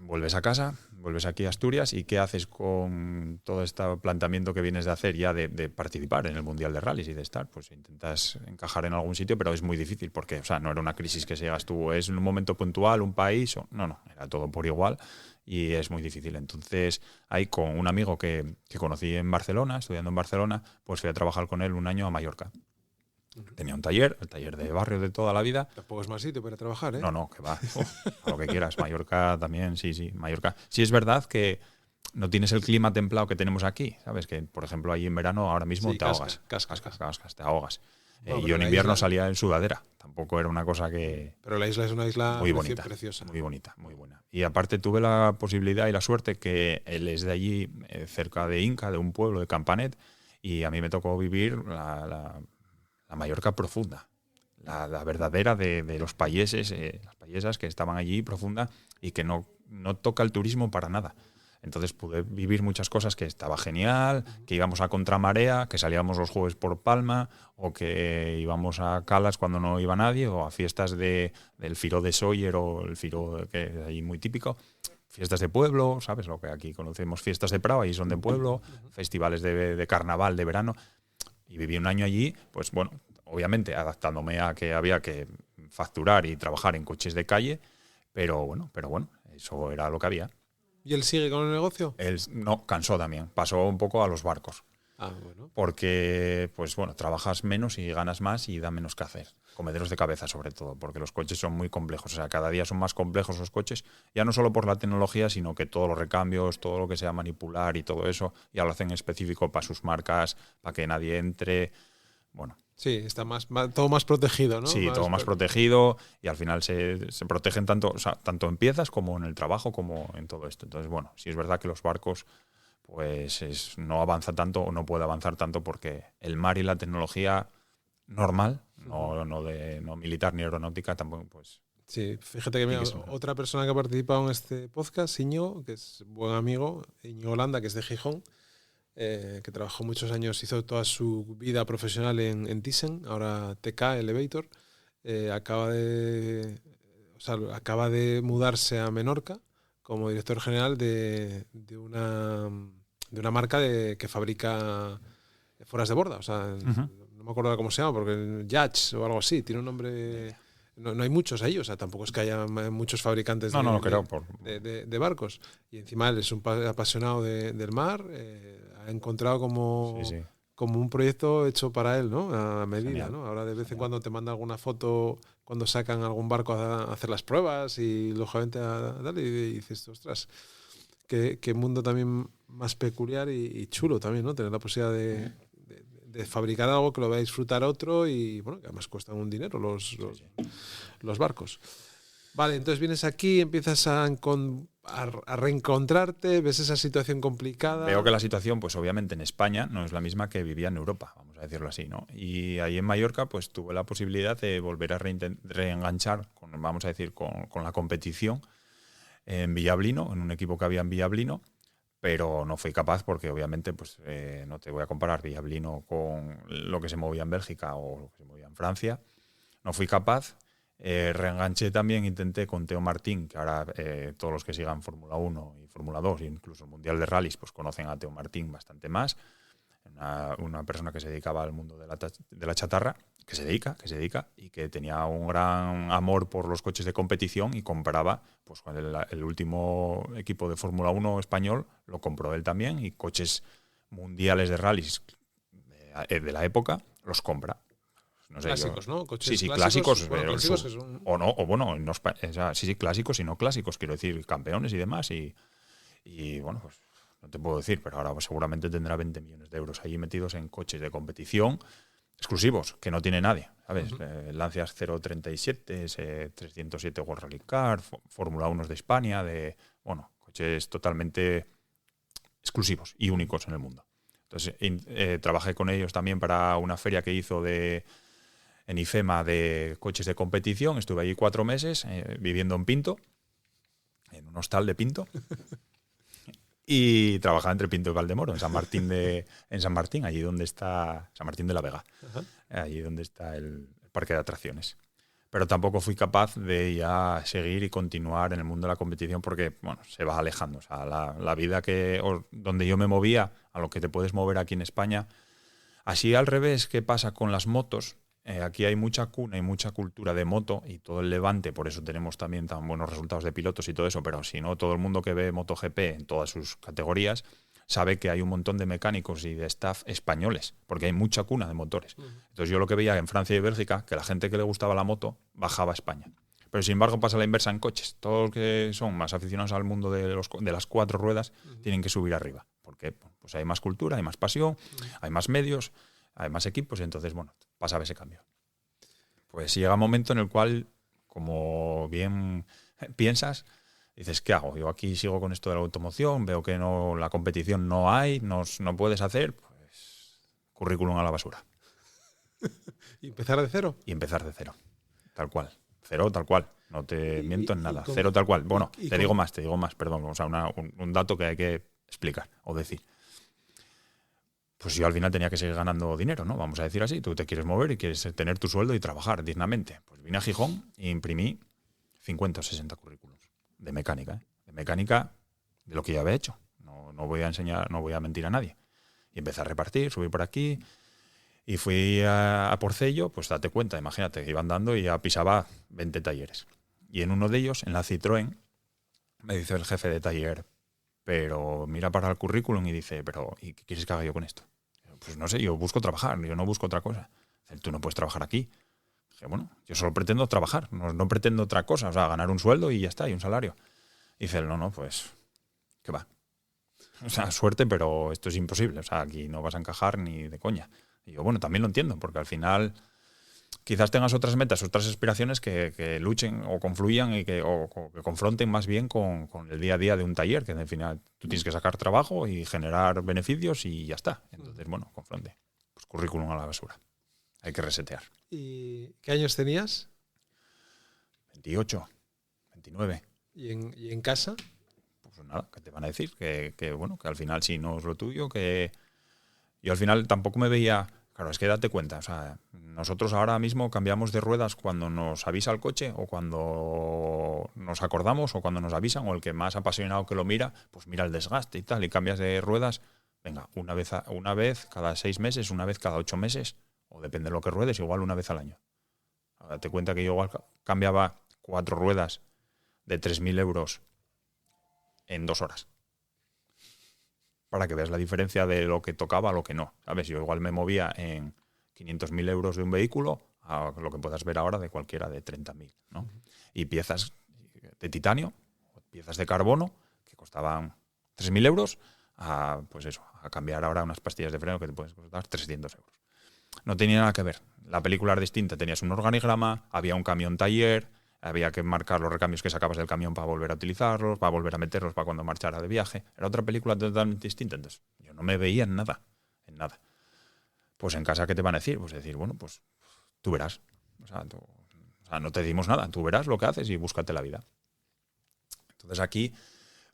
Vuelves a casa, vuelves aquí a Asturias y ¿qué haces con todo este planteamiento que vienes de hacer ya de participar en el Mundial de Rallys y de estar? Pues intentas encajar en algún sitio, pero es muy difícil porque, o sea, no era una crisis que llegas tú, es un momento puntual, un país, no, era todo por igual y es muy difícil. Entonces, ahí con un amigo que conocí en Barcelona, estudiando en Barcelona, pues fui a trabajar con él un año a Mallorca. Tenía un taller, el taller de barrio de toda la vida. Tampoco es más sitio para trabajar, ¿eh? No, que va. A lo que quieras. Mallorca también, sí. Mallorca. Sí es verdad que no tienes el clima templado que tenemos aquí, ¿sabes? Que, por ejemplo, ahí en verano ahora mismo te ahogas. Cascas, te ahogas. No, yo en invierno salía en sudadera. Tampoco era una cosa que... Pero la isla es una isla muy bonita, preciosa. Muy bonita, muy buena. Y aparte tuve la posibilidad y la suerte que él es de allí, cerca de Inca, de un pueblo de Campanet, y a mí me tocó vivir la Mallorca profunda, la verdadera de los payeses, las payesas que estaban allí profunda y que no toca el turismo para nada. Entonces pude vivir muchas cosas que estaba genial, que íbamos a contramarea, que salíamos los jueves por Palma o que íbamos a calas cuando no iba nadie o a fiestas del Firo de Sóller o el Firo que es allí muy típico. Fiestas de pueblo, ¿sabes? Lo que aquí conocemos, fiestas de Prado, ahí son de pueblo, festivales de carnaval, de verano. Y viví un año allí, pues bueno, obviamente adaptándome a que había que facturar y trabajar en coches de calle, pero bueno, eso era lo que había. ¿Y él sigue con el negocio? Él no, cansó también, pasó un poco a los barcos. Bueno. Porque, pues bueno, trabajas menos y ganas más y da menos que hacer. Comederos de cabeza, sobre todo, porque los coches son muy complejos. O sea, cada día son más complejos los coches, ya no solo por la tecnología, sino que todos los recambios, todo lo que sea manipular y todo eso, ya lo hacen específico para sus marcas, para que nadie entre. Bueno. Sí, está todo más protegido, ¿no? Sí, todo más protegido y al final se protegen tanto, o sea, tanto en piezas como en el trabajo, como en todo esto. Entonces, bueno, sí es verdad que los barcos pues no avanza tanto o no puede avanzar tanto porque el mar y la tecnología normal, no militar ni aeronáutica, tampoco pues... Sí, fíjate que mira, otra persona que ha participado en este podcast, Íñigo, que es buen amigo, Íñigo Holanda, que es de Gijón, que trabajó muchos años, hizo toda su vida profesional en Thyssen, ahora TK Elevator, acaba de mudarse a Menorca como director general de una marca que fabrica foras de borda. O sea, no me acuerdo cómo se llama, porque Yachts o algo así, tiene un nombre... No hay muchos ahí, o sea, tampoco es que haya muchos fabricantes de barcos. Y encima él es un apasionado del mar, ha encontrado como un proyecto hecho para él, ¿no? A medida, ¿no? Ahora de vez en cuando te manda alguna foto cuando sacan algún barco a hacer las pruebas y lógicamente y dices, ostras, qué mundo también más peculiar y chulo también, ¿no? Tener la posibilidad de fabricar algo que lo vaya a disfrutar otro y bueno, que además cuestan un dinero los barcos. Vale, entonces vienes aquí, empiezas a reencontrarte, ves esa situación complicada. Veo que la situación, pues obviamente en España no es la misma que vivía en Europa, vamos a decirlo así, ¿no? Y ahí en Mallorca, pues tuve la posibilidad de volver a reenganchar, vamos a decir, con la competición en Villablino, en un equipo que había en Villablino, pero no fui capaz porque obviamente pues no te voy a comparar Villablino con lo que se movía en Bélgica o lo que se movía en Francia. No fui capaz. Reenganché también, intenté con Teo Martín, que ahora todos los que sigan Fórmula 1 y Fórmula 2, incluso el Mundial de Rallys, pues conocen a Teo Martín bastante más. Una persona que se dedicaba al mundo de la chatarra, que se dedica y que tenía un gran amor por los coches de competición y compraba, pues el último equipo de Fórmula 1 español lo compró él también y coches mundiales de rallies de la época los compra. No sé, clásicos, ¿no? Coches clásicos, bueno, clásicos son... sí, clásicos y no clásicos, quiero decir, campeones y demás y bueno, pues no te puedo decir, pero ahora pues, seguramente tendrá 20 millones de euros ahí metidos en coches de competición exclusivos, que no tiene nadie, ¿sabes? Lancias 037, 307 World Rally Car, Fórmula 1 de España, bueno, coches totalmente exclusivos y únicos en el mundo. Entonces, trabajé con ellos también para una feria que hizo en IFEMA de coches de competición. Estuve allí 4 meses viviendo en Pinto, en un hostal de Pinto. Y trabajaba entre Pinto y Valdemoro, en San Martín, allí donde está San Martín de la Vega, allí donde está el parque de atracciones. Pero tampoco fui capaz de ya seguir y continuar en el mundo de la competición porque, bueno, se va alejando. O sea, la vida donde yo me movía, a lo que te puedes mover aquí en España. Así al revés, ¿qué pasa con las motos? Aquí hay mucha cuna y mucha cultura de moto y todo el Levante, por eso tenemos también tan buenos resultados de pilotos y todo eso, pero si no, todo el mundo que ve MotoGP en todas sus categorías sabe que hay un montón de mecánicos y de staff españoles, porque hay mucha cuna de motores. Entonces yo lo que veía en Francia y Bélgica, que la gente que le gustaba la moto bajaba a España. Pero sin embargo pasa la inversa en coches. Todos los que son más aficionados al mundo de las 4 ruedas tienen que subir arriba, porque pues hay más cultura, hay más pasión, hay más medios, hay más equipos y entonces, bueno, pasaba ese cambio. Pues llega un momento en el cual, como bien piensas, dices, ¿qué hago? Yo aquí sigo con esto de la automoción, veo que la competición no hay, no puedes hacer, pues currículum a la basura. ¿Y empezar de cero? Y empezar de cero, tal cual. Cero tal cual, no te miento en nada. Cero tal cual. Bueno, te digo más, perdón, o sea, un dato que hay que explicar o decir. Pues yo al final tenía que seguir ganando dinero, ¿no? Vamos a decir así. Tú te quieres mover y quieres tener tu sueldo y trabajar dignamente. Pues vine a Gijón e imprimí 50 o 60 currículums de mecánica, ¿eh? De mecánica de lo que ya había hecho. No voy a enseñar, no voy a mentir a nadie. Y empecé a repartir, subí por aquí y fui a Porcello, pues date cuenta, imagínate, iba andando y ya pisaba 20 talleres. Y en uno de ellos, en la Citroën, me dice el jefe de taller, pero mira para el currículum y dice, ¿y qué quieres que haga yo con esto? pues no sé, yo busco trabajar, yo no busco otra cosa. Tú no puedes trabajar aquí. Dije, bueno, yo solo pretendo trabajar, no pretendo otra cosa, o sea, ganar un sueldo y ya está, y un salario. Y dice él, no, pues, ¿qué va? O sea, suerte, pero esto es imposible, o sea, aquí no vas a encajar ni de coña. Y yo, bueno, también lo entiendo, porque al final quizás tengas otras metas, otras aspiraciones que luchen o confluyan y que confronten más bien con el día a día de un taller, que al final tú tienes que sacar trabajo y generar beneficios y ya está. Entonces, bueno, confronte. Pues currículum a la basura. Hay que resetear. ¿Y qué años tenías? 28, 29. ¿Y en casa? Pues nada, ¿qué te van a decir? Que bueno, que al final si no es lo tuyo, que yo al final tampoco me veía. Claro, es que date cuenta, o sea, nosotros ahora mismo cambiamos de ruedas cuando nos avisa el coche o cuando nos acordamos o cuando nos avisan, o el que más apasionado que lo mira, pues mira el desgaste y tal, y cambias de ruedas, venga, una vez cada 6 meses, una vez cada 8 meses, o depende de lo que ruedes, igual una vez al año. Ahora, date cuenta que yo igual cambiaba 4 ruedas de 3.000 euros en 2 horas. Para que veas la diferencia de lo que tocaba a lo que no. ¿Sabes? Yo igual me movía en 500.000 euros de un vehículo a lo que puedas ver ahora de cualquiera de 30.000, ¿no? Y piezas de titanio, piezas de carbono, que costaban 3.000 euros, pues eso, a cambiar ahora unas pastillas de freno que te pueden costar 300 euros. No tenía nada que ver. La película era distinta. Tenías un organigrama, había un camión taller, había que marcar los recambios que sacabas del camión para volver a utilizarlos, para volver a meterlos para cuando marchara de viaje. Era otra película totalmente distinta. Entonces, yo no me veía en nada, en nada. Pues en casa, ¿qué te van a decir? Pues decir, bueno, pues tú verás. O sea, no te dimos nada. Tú verás lo que haces y búscate la vida. Entonces aquí,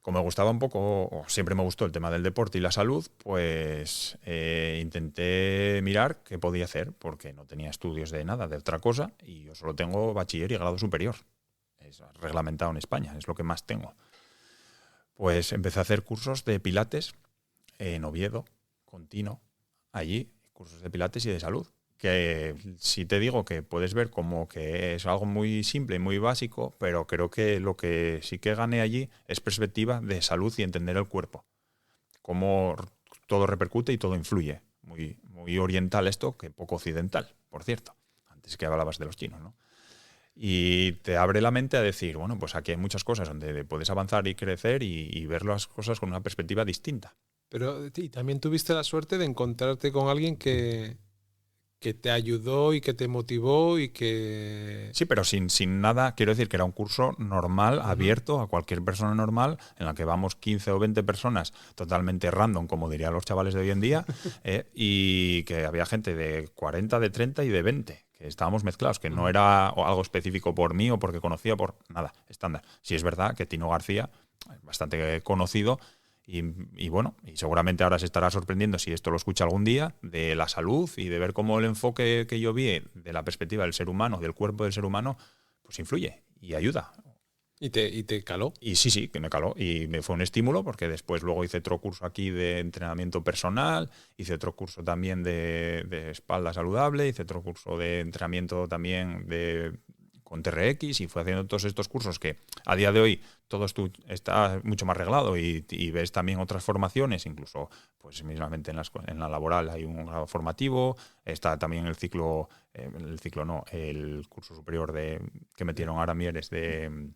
como me gustaba un poco, o siempre me gustó el tema del deporte y la salud, pues intenté mirar qué podía hacer, porque no tenía estudios de nada, de otra cosa, y yo solo tengo bachiller y grado superior. Es reglamentado en España, es lo que más tengo. Pues empecé a hacer cursos de pilates en Oviedo, continuo, allí, cursos de pilates y de salud. Que si te digo que puedes ver como que es algo muy simple y muy básico, pero creo que lo que sí que gané allí es perspectiva de salud y entender el cuerpo. Cómo todo repercute y todo influye. Muy, muy oriental esto, que poco occidental, por cierto. Antes que hablabas de los chinos, ¿no? Y te abre la mente a decir, bueno, pues aquí hay muchas cosas donde puedes avanzar y crecer y ver las cosas con una perspectiva distinta. Pero y también tuviste la suerte de encontrarte con alguien que te ayudó y que te motivó y que... Sí, pero sin nada, quiero decir que era un curso normal, abierto a cualquier persona normal, en la que vamos 15 o 20 personas totalmente random, como dirían los chavales de hoy en día, y que había gente de 40, de 30 y de 20, que estábamos mezclados, que no era algo específico por mí o porque conocía, por nada, estándar. Sí es verdad que Tino García, bastante conocido, y bueno, y seguramente ahora se estará sorprendiendo si esto lo escucha algún día, de la salud y de ver cómo el enfoque que yo vi de la perspectiva del ser humano, del cuerpo del ser humano, pues influye y ayuda. ¿Y te caló? Y sí, que me caló. Y me fue un estímulo porque después luego hice otro curso aquí de entrenamiento personal, hice otro curso también de espalda saludable, hice otro curso de entrenamiento también con TRX, y fue haciendo todos estos cursos que a día de hoy todo está mucho más reglado y ves también otras formaciones, incluso pues mismamente en la laboral hay un grado formativo, está también el curso superior que metieron ahora Mieres de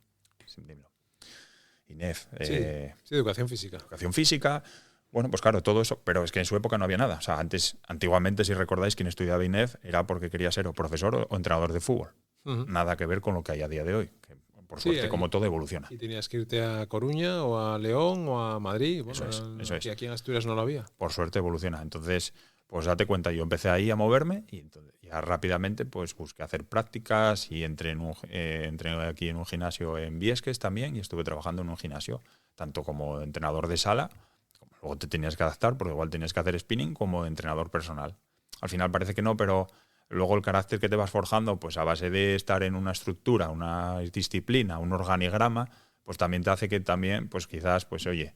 INEF. Sí, educación física. Educación física. Bueno, pues claro, todo eso, pero es que en su época no había nada. O sea, antiguamente, si recordáis, quien estudiaba INEF era porque quería ser o profesor o entrenador de fútbol. Nada que ver con lo que hay a día de hoy. Que por suerte, como todo, evoluciona. Y tenías que irte a Coruña o a León o a Madrid. Bueno, eso es. Y aquí en Asturias no lo había. Por suerte evoluciona. Entonces, pues date cuenta, yo empecé ahí a moverme y entonces ya rápidamente pues busqué hacer prácticas y entré aquí en un gimnasio en Viesques también, y estuve trabajando en un gimnasio, tanto como entrenador de sala, como luego te tenías que adaptar porque igual tenías que hacer spinning, como entrenador personal. Al final parece que no, pero luego el carácter que te vas forjando, pues a base de estar en una estructura, una disciplina, un organigrama, pues también te hace que también, pues quizás, pues oye,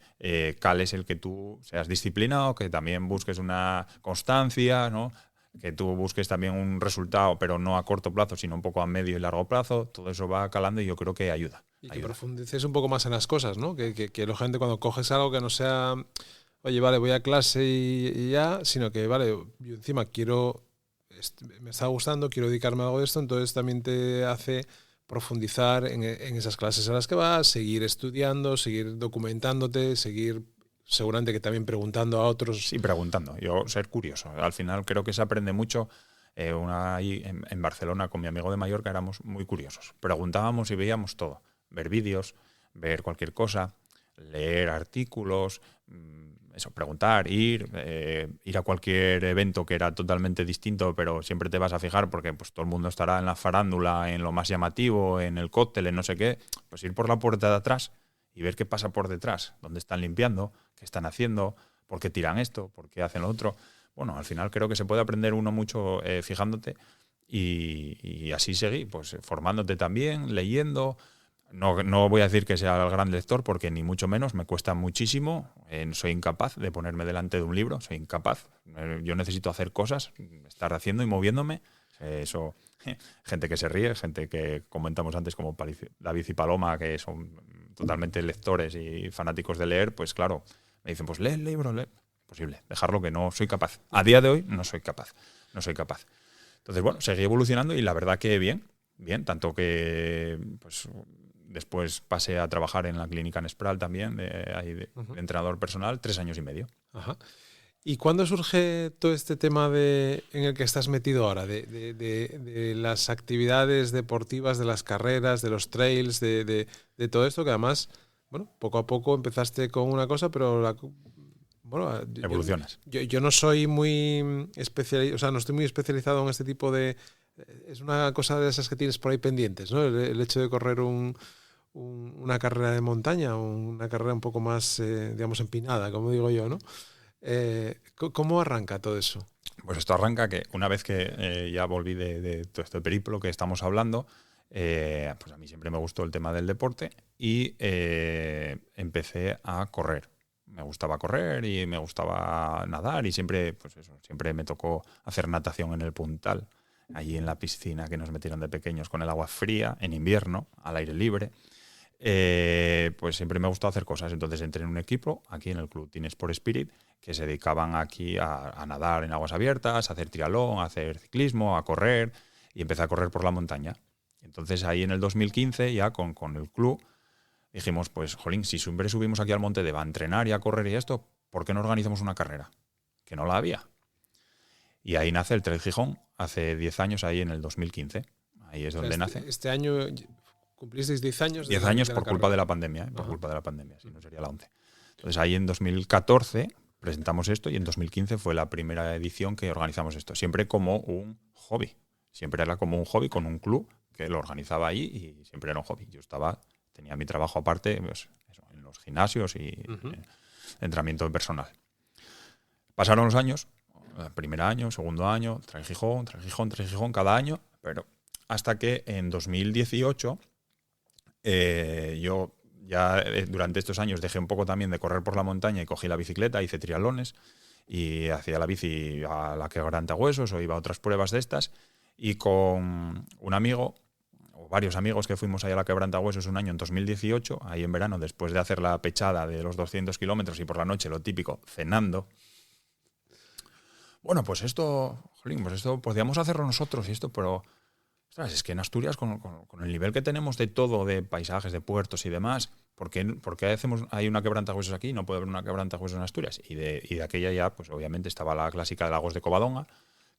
cales el que tú seas disciplinado, que también busques una constancia, ¿no? Que tú busques también un resultado, pero no a corto plazo, sino un poco a medio y largo plazo. Todo eso va calando y yo creo que ayuda. Y que profundices un poco más en las cosas, ¿no? Que la gente, cuando coges algo que no sea oye, vale, voy a clase y ya, sino que, vale, yo encima me está gustando, quiero dedicarme a algo de esto, entonces también te hace profundizar en esas clases a las que vas, seguir estudiando, seguir documentándote, seguir seguramente que también preguntando a otros. Sí, preguntando. Yo ser curioso. Al final creo que se aprende mucho. Ahí en Barcelona con mi amigo de Mallorca éramos muy curiosos. Preguntábamos y veíamos todo. Ver vídeos, ver cualquier cosa, leer artículos, eso, preguntar, ir a cualquier evento que era totalmente distinto, pero siempre te vas a fijar porque pues todo el mundo estará en la farándula, en lo más llamativo, en el cóctel, en no sé qué. Pues ir por la puerta de atrás y ver qué pasa por detrás, dónde están limpiando, qué están haciendo, por qué tiran esto, por qué hacen lo otro. Bueno, al final creo que se puede aprender uno mucho fijándote y así seguir, pues formándote también, leyendo. No voy a decir que sea el gran lector porque ni mucho menos, me cuesta muchísimo, soy incapaz de ponerme delante de un libro, soy incapaz. Yo necesito hacer cosas, estar haciendo y moviéndome. Eso, gente que se ríe, gente que comentamos antes como David y Paloma, que son totalmente lectores y fanáticos de leer, pues claro, me dicen, pues lee el libro, lee. Imposible, dejarlo, que no soy capaz. A día de hoy no soy capaz. Entonces, bueno, seguí evolucionando y la verdad que bien, tanto que pues después pasé a trabajar en la clínica Nespral también, de entrenador personal, 3 años y medio. Ajá. ¿Y cuándo surge todo este tema en el que estás metido ahora? De las actividades deportivas, de las carreras, de los trails, de todo esto, que además, bueno, poco a poco empezaste con una cosa, pero bueno, evolucionas. Yo no soy muy especializado, o sea, no estoy muy especializado en este tipo de... Es una cosa de esas que tienes por ahí pendientes, ¿no? El hecho de correr una carrera de montaña, una carrera un poco más, digamos, empinada, como digo yo, ¿no? ¿Cómo arranca todo eso? Pues esto arranca que una vez que ya volví de todo este periplo que estamos hablando, pues a mí siempre me gustó el tema del deporte y empecé a correr. Me gustaba correr y me gustaba nadar y siempre, pues eso, siempre me tocó hacer natación en el Puntal, allí en la piscina que nos metieron de pequeños con el agua fría, en invierno, al aire libre. Pues siempre me gustó hacer cosas. Entonces entré en un equipo aquí en el club Team Sport Spirit que se dedicaban aquí a nadar en aguas abiertas, a hacer triatlón, a hacer ciclismo, a correr, y empecé a correr por la montaña. Entonces ahí en el 2015 ya con el club dijimos, pues jolín, si siempre subimos aquí al Monte Deva a entrenar y a correr y esto, ¿por qué no organizamos una carrera? Que no la había. Y ahí nace el Trail Gijón, hace 10 años, ahí en el 2015. Ahí es donde nace. Este año cumplisteis 10 años. 10 años por culpa de la pandemia, si no sería la 11. Entonces ahí en 2014 presentamos esto y en 2015 fue la primera edición que organizamos esto. Siempre como un hobby. Siempre era como un hobby con un club que lo organizaba ahí y siempre era un hobby. Yo tenía mi trabajo aparte, pues, eso, en los gimnasios y entrenamiento personal. Pasaron los años, primer año, segundo año, Trail Gijón, cada año, pero hasta que en 2018 yo ya durante estos años dejé un poco también de correr por la montaña y cogí la bicicleta, hice triatlones y hacía la bici a la Quebrantahuesos o iba a otras pruebas de estas y con un amigo o varios amigos que fuimos ahí a la Quebrantahuesos un año en 2018, ahí en verano, después de hacer la pechada de los 200 kilómetros y por la noche lo típico, cenando. Bueno, pues esto podríamos hacerlo nosotros y esto, pero ostras, es que en Asturias, con el nivel que tenemos de todo, de paisajes, de puertos y demás, ¿por qué hay una Quebrantahuesos aquí y no puede haber una Quebrantahuesos en Asturias? Y de aquella ya, pues obviamente estaba la clásica de Lagos de Covadonga,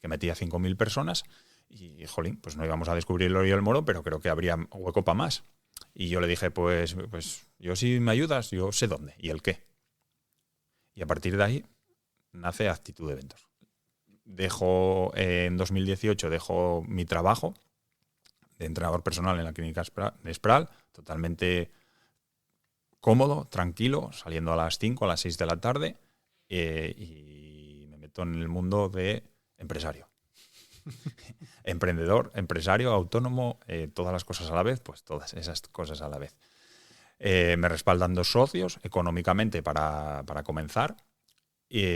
que metía 5.000 personas, y jolín, pues no íbamos a descubrir el oro y el moro, pero creo que habría hueco para más. Y yo le dije, pues yo si me ayudas, yo sé dónde y el qué. Y a partir de ahí nace Actitud de Eventos. En 2018 dejo mi trabajo de entrenador personal en la clínica Nespral, totalmente cómodo, tranquilo, saliendo a las 5, a las 6 de la tarde y me meto en el mundo de empresario. Emprendedor, empresario, autónomo, todas las cosas a la vez, pues todas esas cosas a la vez. Me respaldan 2 socios económicamente para comenzar y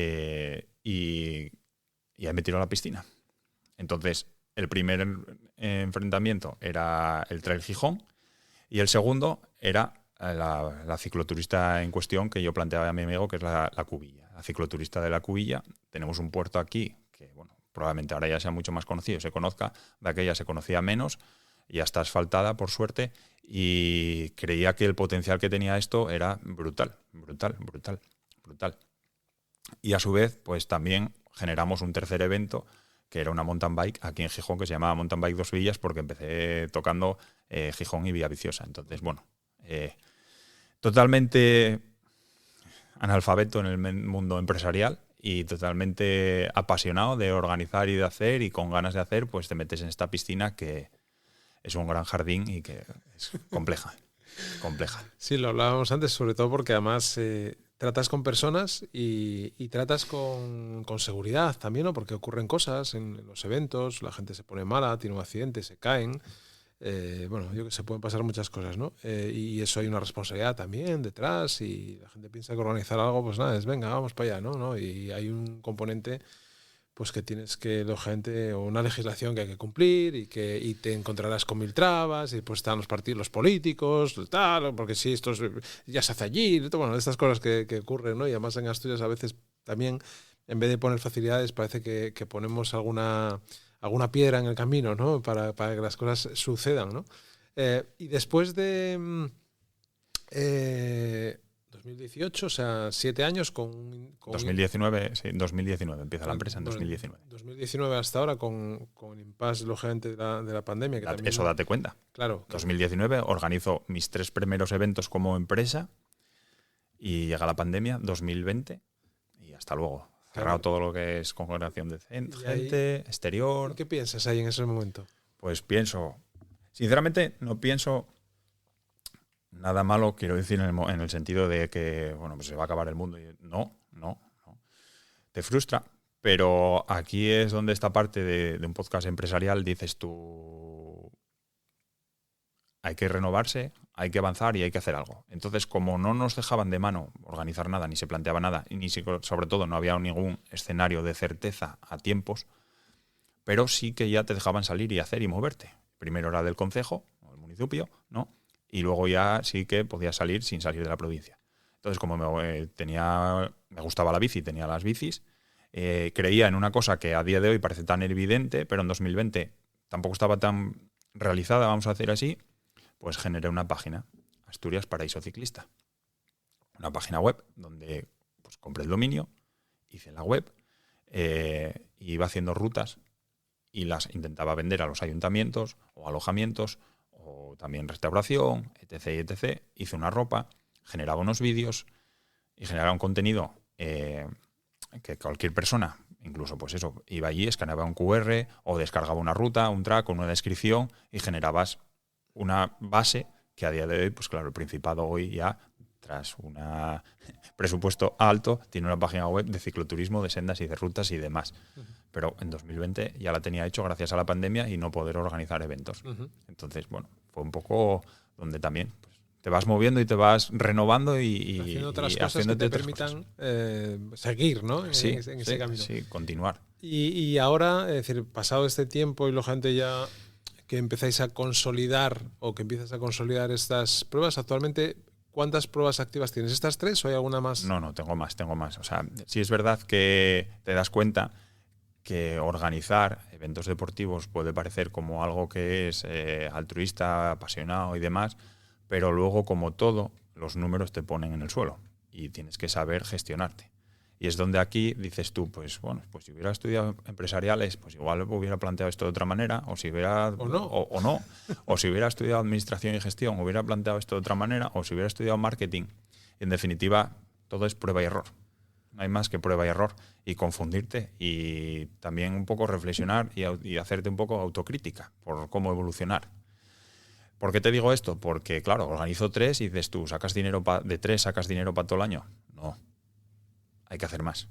ahí me tiro a la piscina. Entonces, el primer enfrentamiento era el Trail Gijón y el segundo era la cicloturista en cuestión que yo planteaba a mi amigo, que es la Cubilla. La cicloturista de la Cubilla. Tenemos un puerto aquí que, bueno, probablemente ahora ya sea mucho más conocido, se conozca, de aquella se conocía menos, ya está asfaltada, por suerte, y creía que el potencial que tenía esto era brutal. Y a su vez, pues también generamos un tercer evento, que era una mountain bike aquí en Gijón, que se llamaba Mountain Bike Dos Villas, porque empecé tocando Gijón y Villaviciosa. Entonces, bueno, totalmente analfabeto en el mundo empresarial y totalmente apasionado de organizar y de hacer, y con ganas de hacer, pues te metes en esta piscina que es un gran jardín y que es compleja. Sí, lo hablábamos antes, sobre todo porque además tratas con personas y tratas con seguridad también, ¿no? Porque ocurren cosas en los eventos, la gente se pone mala, tiene un accidente, se caen. Bueno, yo que sé, pueden pasar muchas cosas, ¿no? Y eso hay una responsabilidad también detrás, y la gente piensa que organizar algo, pues nada, es venga, vamos para allá, ¿no? Y hay un componente pues que tienes que, lógicamente, una legislación que hay que cumplir y te encontrarás con mil trabas, y pues están los partidos, los políticos, tal, porque si esto ya se hace allí, bueno, estas cosas que ocurren, ¿no? Y además en Asturias a veces también, en vez de poner facilidades, parece que ponemos alguna piedra en el camino, ¿no? Para que las cosas sucedan, ¿no? Y después de 2018, o sea, 7 años con 2019, sí, 2019, empieza la empresa en 2019. 2019 hasta ahora con impasse, lógicamente, de la pandemia. Que también, eso date cuenta. Claro. 2019 organizo mis 3 primeros eventos como empresa y llega la pandemia, 2020, y hasta luego. Cerrado todo lo que es congregación de gente, exterior. ¿Qué piensas ahí en ese momento? Pues pienso, sinceramente, no pienso nada malo, quiero decir, en el sentido de que, bueno, pues se va a acabar el mundo. No. Te frustra, pero aquí es donde esta parte de un podcast empresarial dices tú, hay que renovarse, hay que avanzar y hay que hacer algo. Entonces, como no nos dejaban de mano organizar nada, ni se planteaba nada, y ni sobre todo no había ningún escenario de certeza a tiempos, pero sí que ya te dejaban salir y hacer y moverte. Primero era del concejo, o del municipio, ¿no? Y luego ya sí que podías salir sin salir de la provincia. Entonces, como me gustaba la bici, tenía las bicis, creía en una cosa que a día de hoy parece tan evidente, pero en 2020 tampoco estaba tan realizada, vamos a decir así, pues generé una página, Asturias Paraíso Ciclista. Una página web donde pues compré el dominio, hice la web, iba haciendo rutas y las intentaba vender a los ayuntamientos o alojamientos o también restauración, etc. Hice una ropa, generaba unos vídeos y generaba un contenido que cualquier persona, incluso pues eso, iba allí, escaneaba un QR o descargaba una ruta, un track con una descripción y generabas una base que a día de hoy, pues claro, el Principado hoy ya, tras un presupuesto alto, tiene una página web de cicloturismo, de sendas y de rutas y demás. Pero en 2020 ya la tenía hecho gracias a la pandemia y no poder organizar eventos. Entonces, bueno, fue un poco donde también pues, te vas moviendo y te vas renovando y haciendo otras cosas que te permitan seguir, ¿no? En ese camino. Sí, continuar. Y ahora, es decir, pasado este tiempo y la gente ya que empezáis a consolidar o que empiezas a consolidar estas pruebas, actualmente, ¿cuántas pruebas activas tienes? ¿Estas 3 o hay alguna más? No, tengo más. O sea, sí es verdad que te das cuenta que organizar eventos deportivos puede parecer como algo que es altruista, apasionado y demás, pero luego, como todo, los números te ponen en el suelo y tienes que saber gestionarte. Y es donde aquí dices tú, pues bueno, pues si hubiera estudiado empresariales, pues igual hubiera planteado esto de otra manera, o si hubiera o si hubiera estudiado administración y gestión, hubiera planteado esto de otra manera, o si hubiera estudiado marketing. En definitiva, todo es prueba y error. No hay más que prueba y error y confundirte y también un poco reflexionar y hacerte un poco autocrítica por cómo evolucionar. ¿Por qué te digo esto? Porque, claro, organizo 3 y dices tú, ¿sacas dinero de 3, sacas dinero para todo el año? No. Hay que hacer más.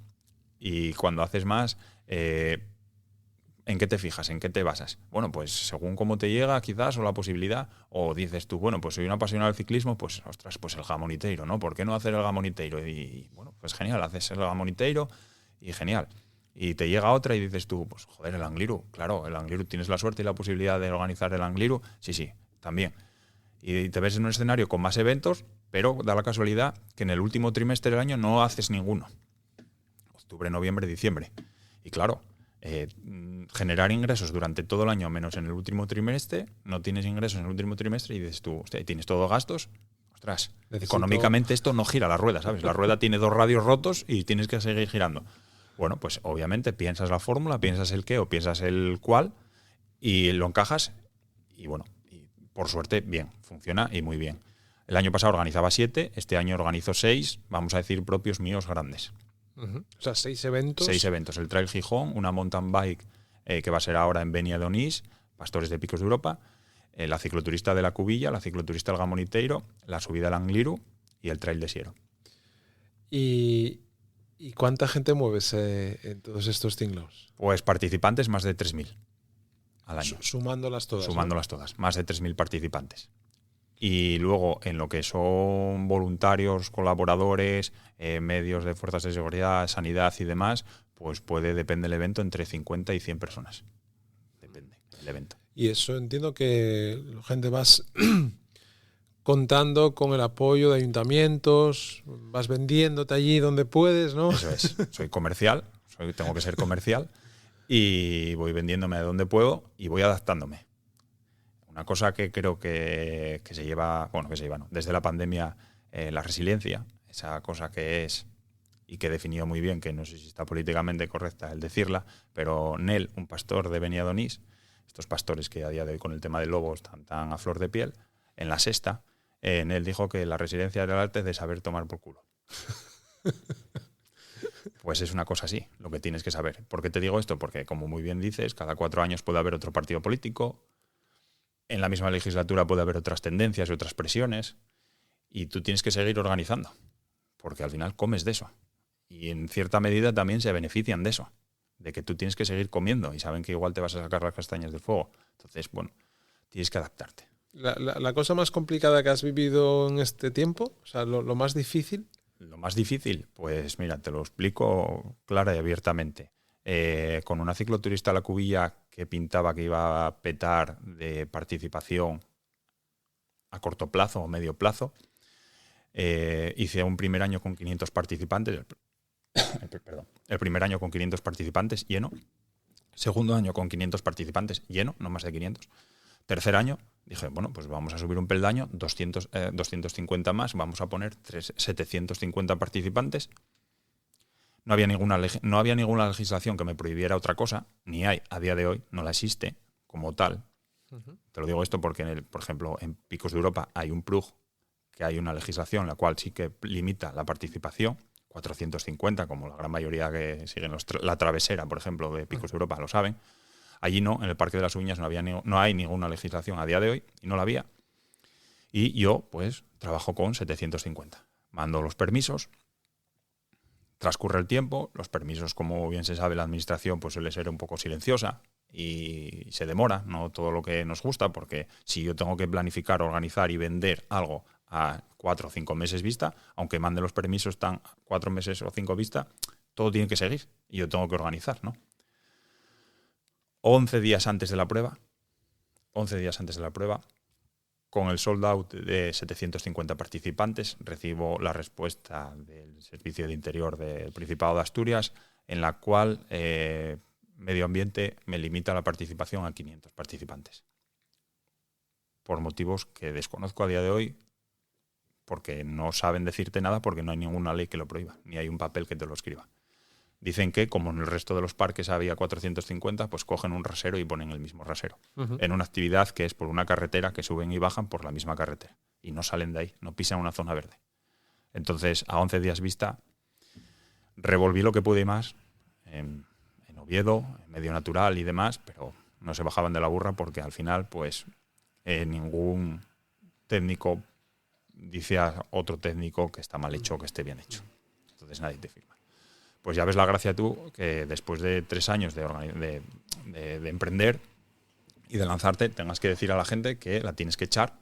Y cuando haces más, ¿en qué te fijas? ¿En qué te basas? Bueno, pues según cómo te llega quizás o la posibilidad, o dices tú, bueno, pues soy un apasionado del ciclismo, pues ostras, pues el Gamoniteiro, ¿no? ¿Por qué no hacer el Gamoniteiro? Y bueno, pues genial, haces el Gamoniteiro y genial. Y te llega otra y dices tú, pues joder, el Angliru. Claro, el Angliru, ¿tienes la suerte y la posibilidad de organizar el Angliru? Sí, también. Y te ves en un escenario con más eventos, pero da la casualidad que en el último trimestre del año no haces ninguno. Octubre, noviembre, diciembre. Y claro, generar ingresos durante todo el año menos en el último trimestre, no tienes ingresos en el último trimestre y dices tú, hostia, tienes todos gastos, ostras, económicamente esto no gira la rueda, ¿sabes? La rueda tiene 2 radios rotos y tienes que seguir girando. Bueno, pues obviamente piensas la fórmula, piensas el qué o piensas el cuál y lo encajas y bueno, y por suerte, bien, funciona y muy bien. El año pasado organizaba 7, este año organizo 6, vamos a decir propios míos grandes. O sea, 6 eventos. 6 eventos. El Trail Gijón, una mountain bike que va a ser ahora en Benia de Onís, Pastores de Picos de Europa, la cicloturista de la Cubilla, la cicloturista del Gamoniteiro, la subida al Angliru y el Trail de Siero. ¿Y cuánta gente mueves en todos estos tinglados? Pues participantes más de 3.000 al año. Sumándolas todas. Sumándolas todas, más de 3.000 participantes. Y luego en lo que son voluntarios, colaboradores, medios de fuerzas de seguridad, sanidad y demás, pues depende del evento, entre 50 y 100 personas. Depende del evento. Y eso entiendo que la gente vas contando con el apoyo de ayuntamientos, vas vendiéndote allí donde puedes, ¿no? Eso es. Soy comercial, tengo que ser comercial y voy vendiéndome de donde puedo y voy adaptándome. Una cosa que creo que se lleva, ¿no? Desde la pandemia, la resiliencia, esa cosa que es y que he definido muy bien, que no sé si está políticamente correcta el decirla, pero Nel, un pastor de Benia de Onís, estos pastores que a día de hoy con el tema del lobo están tan a flor de piel, en la sexta, Nel dijo que la resiliencia era el arte de saber tomar por culo. Pues es una cosa así, lo que tienes que saber. ¿Por qué te digo esto? Porque, como muy bien dices, cada 4 años puede haber otro partido político. En la misma legislatura puede haber otras tendencias y otras presiones y tú tienes que seguir organizando porque al final comes de eso y en cierta medida también se benefician de eso, de que tú tienes que seguir comiendo y saben que igual te vas a sacar las castañas del fuego. Entonces, bueno, tienes que adaptarte. La cosa más complicada que has vivido en este tiempo, o sea, lo más difícil. Lo más difícil, pues mira, te lo explico clara y abiertamente. Con una cicloturista a la Cubilla que pintaba que iba a petar de participación a corto plazo o medio plazo, hice un primer año con 500 participantes, el primer año con 500 participantes lleno, segundo año con 500 participantes lleno, no más de 500, tercer año dije, bueno, pues vamos a subir un peldaño, 250 más, vamos a poner 750 participantes. No había ninguna legislación que me prohibiera otra cosa, ni hay a día de hoy, no la existe como tal. Te lo digo esto porque, por ejemplo, en Picos de Europa hay un PRUG, que hay una legislación la cual sí que limita la participación, 450, como la gran mayoría que siguen la travesera, por ejemplo, de Picos de Europa lo saben. Allí no, en el Parque de las Uñas no hay ninguna legislación a día de hoy, y no la había. Y yo, pues, trabajo con 750. Mando los permisos. Transcurre el tiempo, los permisos, como bien se sabe, la administración pues suele ser un poco silenciosa y se demora, no todo lo que nos gusta, porque si yo tengo que planificar, organizar y vender algo a 4 o 5 meses vista, aunque mande los permisos tan 4 meses o 5 vista, todo tiene que seguir y yo tengo que organizar, ¿no? 11 días antes de la prueba, con el sold out de 750 participantes, recibo la respuesta del Servicio de Interior del Principado de Asturias, en la cual Medio Ambiente me limita la participación a 500 participantes. Por motivos que desconozco a día de hoy, porque no saben decirte nada, porque no hay ninguna ley que lo prohíba, ni hay un papel que te lo escriba. Dicen que, como en el resto de los parques había 450, pues cogen un rasero y ponen el mismo rasero. En una actividad que es por una carretera que suben y bajan por la misma carretera. Y no salen de ahí, no pisan una zona verde. Entonces, a 11 días vista, revolví lo que pude más en Oviedo, en Medio Natural y demás, pero no se bajaban de la burra porque al final, pues, ningún técnico dice a otro técnico que está mal hecho o que esté bien hecho. Entonces nadie te firma. Pues ya ves la gracia tú, que después de 3 años de emprender y de lanzarte, tengas que decir a la gente que la tienes que echar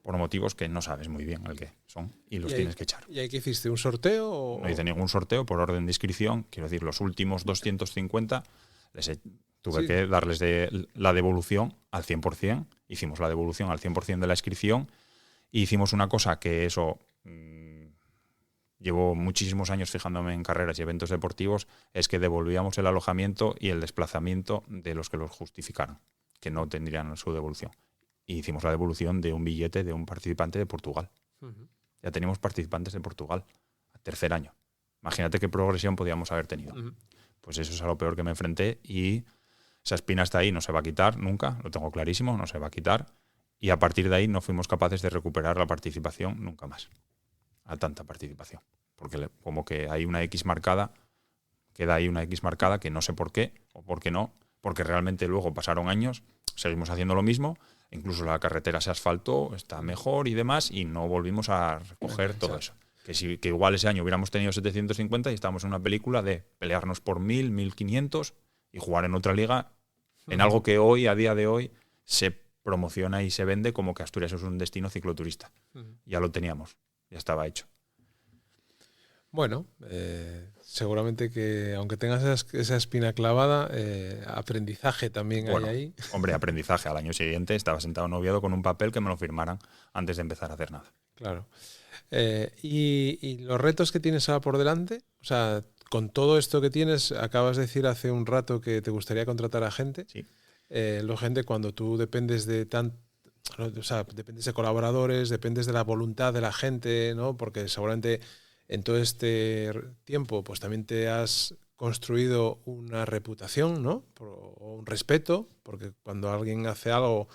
por motivos que no sabes muy bien el qué son y los tienes que echar. ¿Y ahí qué hiciste? ¿Un sorteo? O? No hice ningún sorteo por orden de inscripción. Quiero decir, los últimos 250 tuve que darles la devolución al 100%. Hicimos la devolución al 100% de la inscripción Y hicimos una cosa que eso... llevo muchísimos años fijándome en carreras y eventos deportivos, es que devolvíamos el alojamiento y el desplazamiento de los que los justificaran, que no tendrían su devolución. Y hicimos la devolución de un billete de un participante de Portugal. Ya teníamos participantes de Portugal, tercer año. Imagínate qué progresión podíamos haber tenido. Pues eso es a lo peor que me enfrenté y esa espina está ahí, no se va a quitar nunca, lo tengo clarísimo, no se va a quitar. Y a partir de ahí no fuimos capaces de recuperar la participación nunca más. A tanta participación, porque como que hay una X marcada, queda ahí una X marcada que no sé por qué o por qué no, porque realmente luego pasaron años, seguimos haciendo lo mismo, incluso la carretera se asfaltó, está mejor y demás, y no volvimos a recoger todo eso. Que igual ese año hubiéramos tenido 750 y estábamos en una película de pelearnos por 1000, 1500 y jugar en otra liga, en algo que hoy, a día de hoy, se promociona y se vende como que Asturias es un destino cicloturista. Ya lo teníamos. Ya estaba hecho. Bueno, seguramente que aunque tengas esa espina clavada, aprendizaje también hay ahí. Hombre, aprendizaje. Al año siguiente estaba sentado en Oviedo con un papel que me lo firmaran antes de empezar a hacer nada. Claro. ¿Y los retos que tienes ahora por delante? O sea, con todo esto que tienes, acabas de decir hace un rato que te gustaría contratar a gente. Sí. Gente, cuando tú dependes de o sea, dependes de colaboradores, dependes de la voluntad de la gente, ¿no? Porque seguramente en todo este tiempo pues también te has construido una reputación, ¿no? O un respeto, porque cuando alguien hace algo,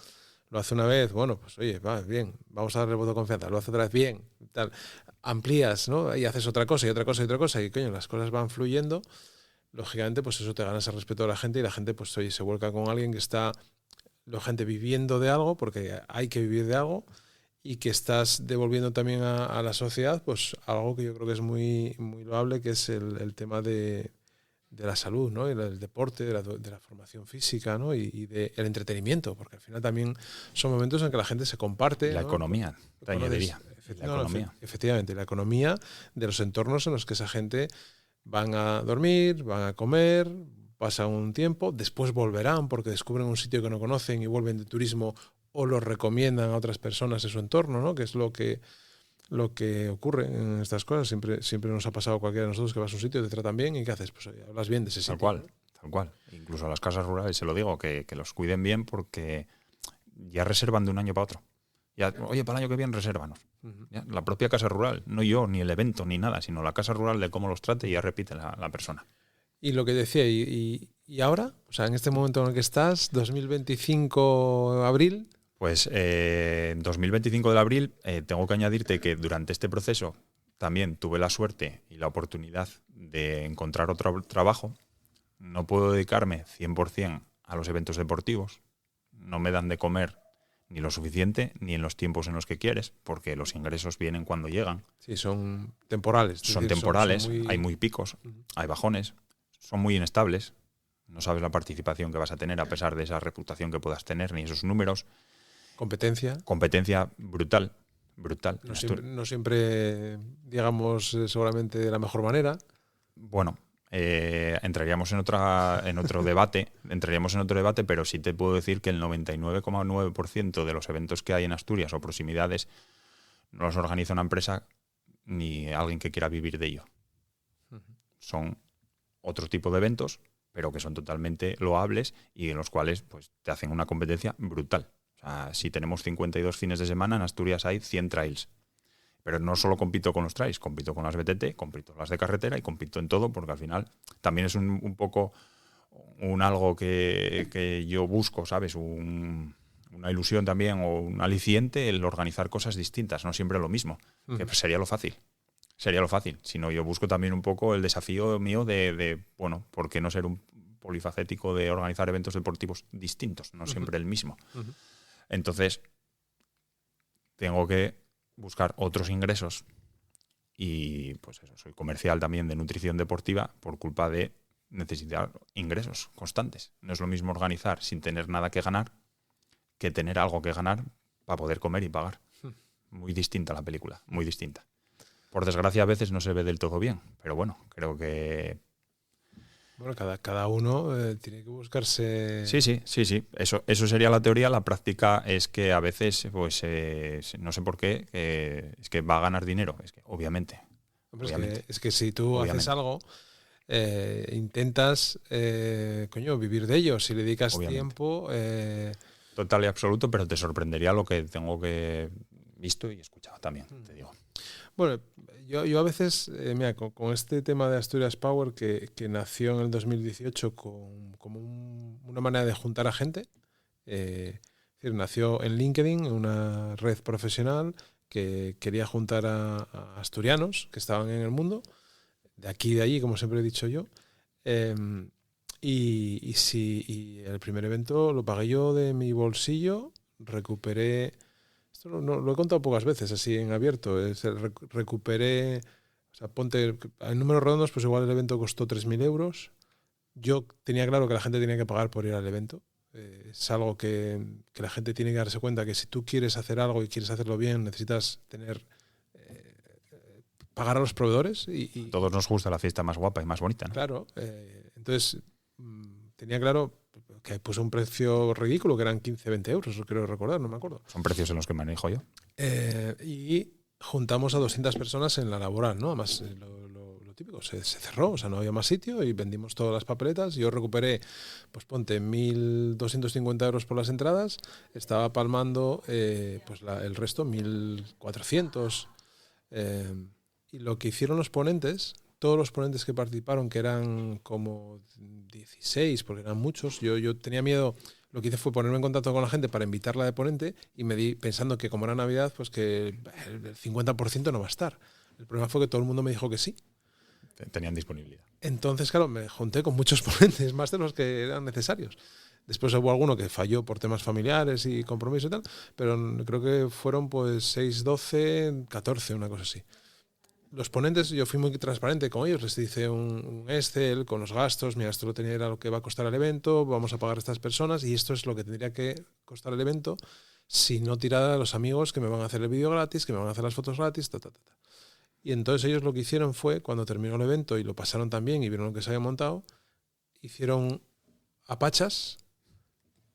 lo hace una vez, bueno, pues oye, va, bien, vamos a darle voto de confianza, lo hace otra vez bien, tal. Amplías, ¿no? Y haces otra cosa y otra cosa y otra cosa y coño, las cosas van fluyendo. Lógicamente, pues eso te ganas el respeto de la gente y la gente, pues oye, se vuelca con alguien que está la gente viviendo de algo, porque hay que vivir de algo, y que estás devolviendo también a la sociedad pues algo que yo creo que es muy, muy loable, que es el tema de la salud, ¿no? Y del deporte, de la formación física, ¿no? Y del entretenimiento, porque al final también son momentos en que la gente se comparte. La ¿no? economía, te añadiría. Efectivamente, la economía de los entornos en los que esa gente van a dormir, van a comer, pasan un tiempo, después volverán porque descubren un sitio que no conocen y vuelven de turismo o los recomiendan a otras personas de su entorno, ¿no? Que es lo que ocurre en estas cosas. Siempre nos ha pasado a cualquiera de nosotros que vas a un sitio, te tratan bien y ¿qué haces? Pues oye, hablas bien de ese sitio. Tal cual. Incluso a las casas rurales, se lo digo, que los cuiden bien porque ya reservan de un año para otro. Ya, oye, para el año que viene resérvanos. Ya, la propia casa rural, no yo, ni el evento, ni nada, sino la casa rural de cómo los trate y ya repite la persona. Y lo que decía, ¿y ahora? O sea, en este momento en el que estás, 2025 abril. Pues en 2025 de abril tengo que añadirte que durante este proceso también tuve la suerte y la oportunidad de encontrar otro trabajo. No puedo dedicarme 100% a los eventos deportivos. No me dan de comer ni lo suficiente ni en los tiempos en los que quieres, porque los ingresos vienen cuando llegan. Sí, son temporales. Son temporales, hay muy picos, hay bajones, son muy inestables. No sabes la participación que vas a tener a pesar de esa reputación que puedas tener, ni esos números. Competencia brutal. No siempre, digamos, seguramente de la mejor manera. Bueno, entraríamos en otro debate, pero sí te puedo decir que el 99,9% de los eventos que hay en Asturias o proximidades no los organiza una empresa ni alguien que quiera vivir de ello. Son otro tipo de eventos, pero que son totalmente loables y en los cuales pues, te hacen una competencia brutal. O sea, si tenemos 52 fines de semana, en Asturias hay 100 trails. Pero no solo compito con los trails, compito con las BTT, compito con las de carretera y compito en todo, porque al final también es un poco algo que yo busco, ¿sabes? Una ilusión también o un aliciente el organizar cosas distintas, no siempre lo mismo, que pues, sería lo fácil. Sino yo busco también un poco el desafío mío de bueno, ¿por qué no ser un polifacético de organizar eventos deportivos distintos, no siempre el mismo? Entonces, tengo que buscar otros ingresos y pues eso, soy comercial también de nutrición deportiva por culpa de necesitar ingresos constantes. No es lo mismo organizar sin tener nada que ganar que tener algo que ganar para poder comer y pagar. Muy distinta la película, muy distinta. Por desgracia a veces no se ve del todo bien, pero bueno, creo que Bueno, cada uno tiene que buscarse... Sí. Eso sería la teoría. La práctica es que a veces, pues, no sé por qué, es que va a ganar dinero. Es que, obviamente. Hombre, es que si tú haces algo, intentas, vivir de ello. Si le dedicas tiempo... Total y absoluto, pero te sorprendería lo que tengo que visto y escuchado también, te digo. Bueno, yo a veces, mira, con este tema de Asturias Power, que nació en el 2018 como una manera de juntar a gente, es decir, nació en LinkedIn, una red profesional que quería juntar a asturianos que estaban en el mundo, de aquí y de allí, como siempre he dicho yo, y el primer evento lo pagué yo de mi bolsillo, recuperé... Esto lo he contado pocas veces así en abierto. Recuperé, o sea, ponte en números redondos, pues igual el evento costó 3.000 euros. Yo tenía claro que la gente tenía que pagar por ir al evento. Es algo que la gente tiene que darse cuenta que si tú quieres hacer algo y quieres hacerlo bien, necesitas pagar a los proveedores. A todos nos gusta la fiesta más guapa y más bonita, ¿no? Claro. Entonces, tenía claro que puse un precio ridículo, que eran 15-20 euros, creo recordar, no me acuerdo. Son precios en los que manejo yo. Y juntamos a 200 personas en la laboral, ¿no? Además, lo típico, se cerró, o sea, no había más sitio y vendimos todas las papeletas. Yo recuperé, pues ponte, 1.250 euros por las entradas, estaba palmando pues el resto, 1.400. Y lo que hicieron los ponentes... Todos los ponentes que participaron, que eran como 16, porque eran muchos, yo tenía miedo. Lo que hice fue ponerme en contacto con la gente para invitarla de ponente y me di pensando que como era Navidad, pues que el 50% no va a estar. El problema fue que todo el mundo me dijo que sí. Tenían disponibilidad. Entonces, claro, me junté con muchos ponentes, más de los que eran necesarios. Después hubo alguno que falló por temas familiares y compromiso y tal, pero creo que fueron pues 6, 12, 14, una cosa así. Los ponentes, yo fui muy transparente con ellos, les hice un Excel con los gastos, mira, esto lo tenía, era lo que va a costar el evento, vamos a pagar a estas personas y esto es lo que tendría que costar el evento, si no tirar a los amigos que me van a hacer el vídeo gratis, que me van a hacer las fotos gratis, Y entonces ellos lo que hicieron fue, cuando terminó el evento y lo pasaron también y vieron lo que se había montado, hicieron a pachas.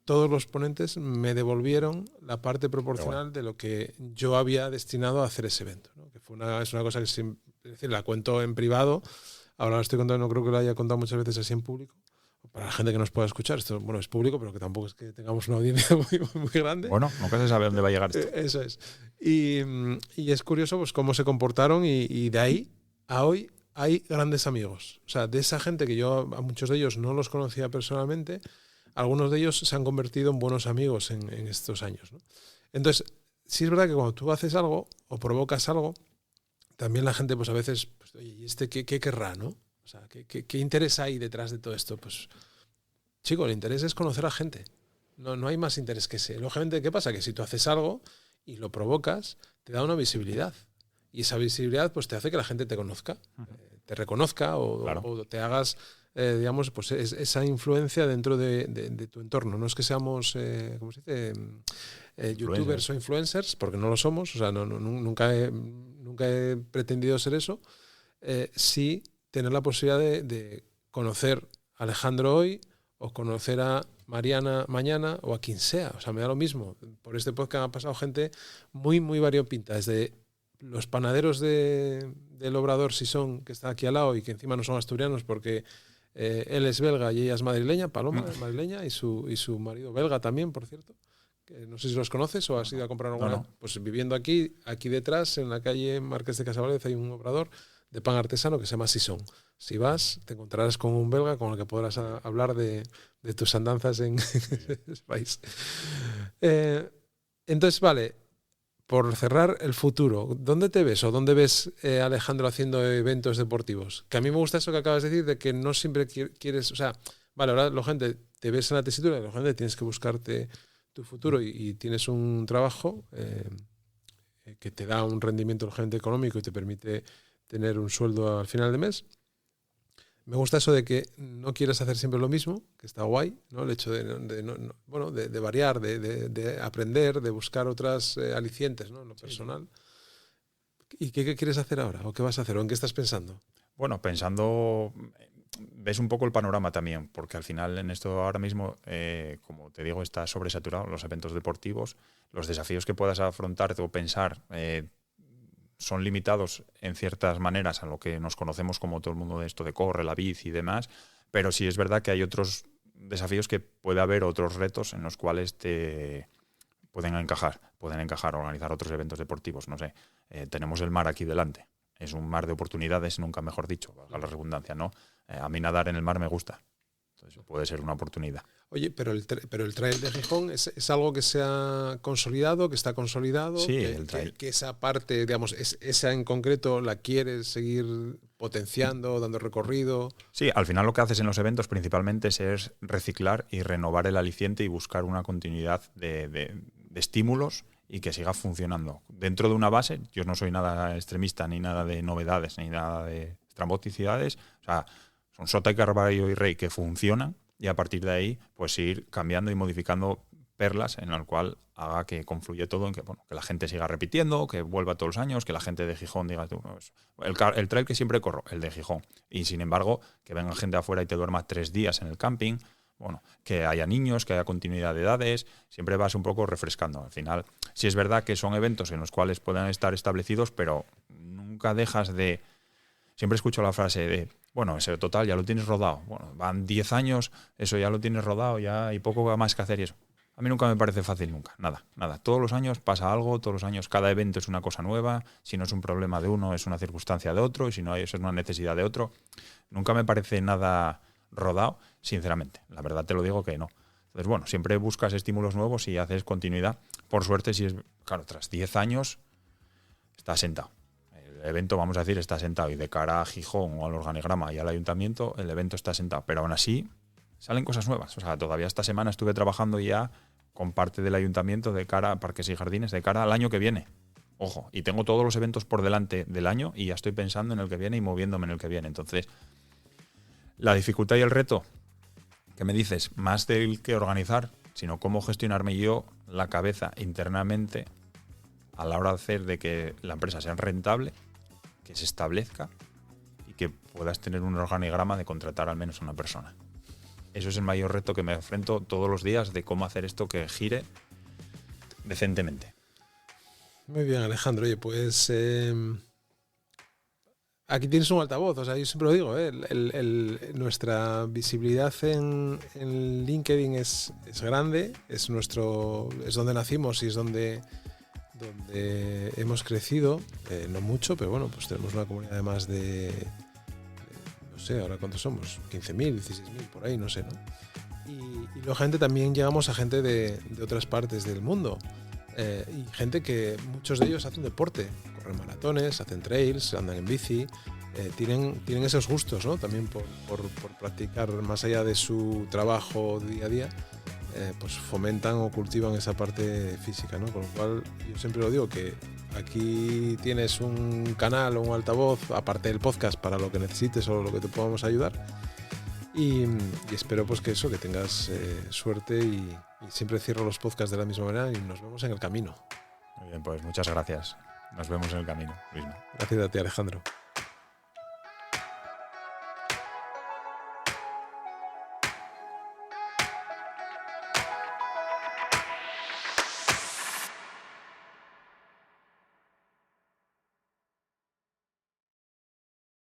Todos los ponentes me devolvieron la parte proporcional de lo que yo había destinado a hacer ese evento, ¿no? Que es una cosa que es decir, la cuento en privado, ahora la estoy contando, no creo que la haya contado muchas veces así en público. Para la gente que nos pueda escuchar, esto bueno, es público, pero que tampoco es que tengamos una audiencia muy grande. Bueno, nunca se sabe dónde va a llegar esto. Eso es. Y es curioso pues cómo se comportaron y de ahí a hoy hay grandes amigos. O sea, de esa gente que yo a muchos de ellos no los conocía personalmente, algunos de ellos se han convertido en buenos amigos en estos años, ¿no? Entonces, sí es verdad que cuando tú haces algo o provocas algo, también la gente pues a veces, pues, oye, ¿y este qué querrá, no? O sea, ¿qué interés hay detrás de todo esto? Pues, chico, el interés es conocer a gente. No hay más interés que ese. Lógicamente, ¿qué pasa? Que si tú haces algo y lo provocas, te da una visibilidad. Y esa visibilidad pues te hace que la gente te conozca, te reconozca o te hagas... digamos, pues esa influencia dentro de tu entorno. No es que seamos, ¿cómo se dice? Youtubers o influencers, porque no lo somos, o sea, nunca he pretendido ser eso. Sí tener la posibilidad de conocer a Alejandro hoy o conocer a Mariana mañana o a quien sea. O sea, me da lo mismo. Por este podcast ha pasado gente muy, muy variopinta, desde los panaderos del Obrador Sison, que está aquí al lado y que encima no son asturianos porque él es belga y ella es madrileña, Paloma es madrileña, y su marido belga también, por cierto. Que no sé si los conoces o has ido a comprar alguna. No. Pues viviendo aquí detrás, en la calle Marqués de Casavalez, hay un obrador de pan artesano que se llama Sison. Si vas, te encontrarás con un belga con el que podrás hablar de tus andanzas en ese país. Entonces, vale, por cerrar, el futuro. ¿Dónde te ves o dónde ves Alejandro haciendo eventos deportivos? Que a mí me gusta eso que acabas de decir, de que no siempre quieres... O sea, vale, ahora la gente te ves en la tesitura, la gente tienes que buscarte tu futuro y tienes un trabajo que te da un rendimiento urgente económico y te permite tener un sueldo al final de mes. Me gusta eso de que no quieres hacer siempre lo mismo, que está guay, ¿no? El hecho de variar, de aprender, de buscar otras alicientes, ¿no? En lo personal. ¿Y qué quieres hacer ahora? ¿O qué vas a hacer? ¿O en qué estás pensando? Bueno, pensando... ves un poco el panorama también, porque al final en esto ahora mismo, como te digo, está sobresaturado los eventos deportivos, los desafíos que puedas afrontar o pensar son limitados en ciertas maneras a lo que nos conocemos como todo el mundo de esto de corre, la bici y demás, pero sí es verdad que hay otros desafíos que puede haber, otros retos en los cuales te pueden encajar organizar otros eventos deportivos, no sé, tenemos el mar aquí delante, es un mar de oportunidades, nunca mejor dicho, valga la redundancia, ¿no? A mí nadar en el mar me gusta, entonces puede ser una oportunidad. Oye, pero el trail de Gijón es algo que se ha consolidado, que está consolidado, Sí, el trail. Que esa parte, digamos, esa en concreto la quieres seguir potenciando, dando recorrido. Sí, al final lo que haces en los eventos principalmente es reciclar y renovar el aliciente y buscar una continuidad de estímulos y que siga funcionando. Dentro de una base, yo no soy nada extremista, ni nada de novedades, ni nada de estrambóticidades, o sea, son Sota y Carballo y Rey que funcionan, y a partir de ahí, pues ir cambiando y modificando perlas en el cual haga que confluye todo en que, bueno, que la gente siga repitiendo, que vuelva todos los años, que la gente de Gijón diga, tú, el trail que siempre corro, el de Gijón. Y sin embargo, que venga gente afuera y te duerma 3 días en el camping, bueno, que haya niños, que haya continuidad de edades, siempre vas un poco refrescando. Al final, sí es verdad que son eventos en los cuales puedan estar establecidos, pero nunca dejas de... Siempre escucho la frase de, bueno, ese total ya lo tienes rodado. Bueno, van 10 años, eso ya lo tienes rodado, ya hay poco más que hacer y eso. A mí nunca me parece fácil, nunca, nada. Todos los años pasa algo, todos los años cada evento es una cosa nueva, si no es un problema de uno es una circunstancia de otro y si no es una necesidad de otro. Nunca me parece nada rodado, sinceramente. La verdad te lo digo que no. Entonces, bueno, siempre buscas estímulos nuevos y haces continuidad. Por suerte, si es, claro, tras 10 años está sentado. El evento, vamos a decir, está sentado y de cara a Gijón o al organigrama y al ayuntamiento, el evento está sentado. Pero aún así salen cosas nuevas. O sea, todavía esta semana estuve trabajando ya con parte del ayuntamiento de cara a parques y jardines, de cara al año que viene. Ojo, y tengo todos los eventos por delante del año y ya estoy pensando en el que viene y moviéndome en el que viene. Entonces, la dificultad y el reto que me dices, más del que organizar, sino cómo gestionarme yo la cabeza internamente a la hora de hacer de que la empresa sea rentable, que se establezca y que puedas tener un organigrama de contratar al menos a una persona. Eso es el mayor reto que me enfrento todos los días, de cómo hacer esto que gire decentemente. Muy bien, Alejandro. Oye, pues aquí tienes un altavoz. O sea, yo siempre lo digo, nuestra visibilidad en LinkedIn es grande, es donde nacimos y es donde hemos crecido, no mucho, pero bueno, pues tenemos una comunidad de más de, no sé, ahora cuántos somos, 15.000, 16.000, por ahí, no sé, ¿no? Y lógicamente también llegamos a gente de otras partes del mundo, y gente que muchos de ellos hacen deporte, corren maratones, hacen trails, andan en bici, tienen esos gustos, ¿no? También por practicar más allá de su trabajo día a día. Pues fomentan o cultivan esa parte física, ¿no? Con lo cual yo siempre lo digo, que aquí tienes un canal o un altavoz, aparte del podcast, para lo que necesites o lo que te podamos ayudar, y espero pues que tengas suerte y siempre cierro los podcasts de la misma manera y nos vemos en el camino. Muy bien, pues muchas gracias. Nos vemos en el camino, Luisma. Gracias a ti, Alejandro.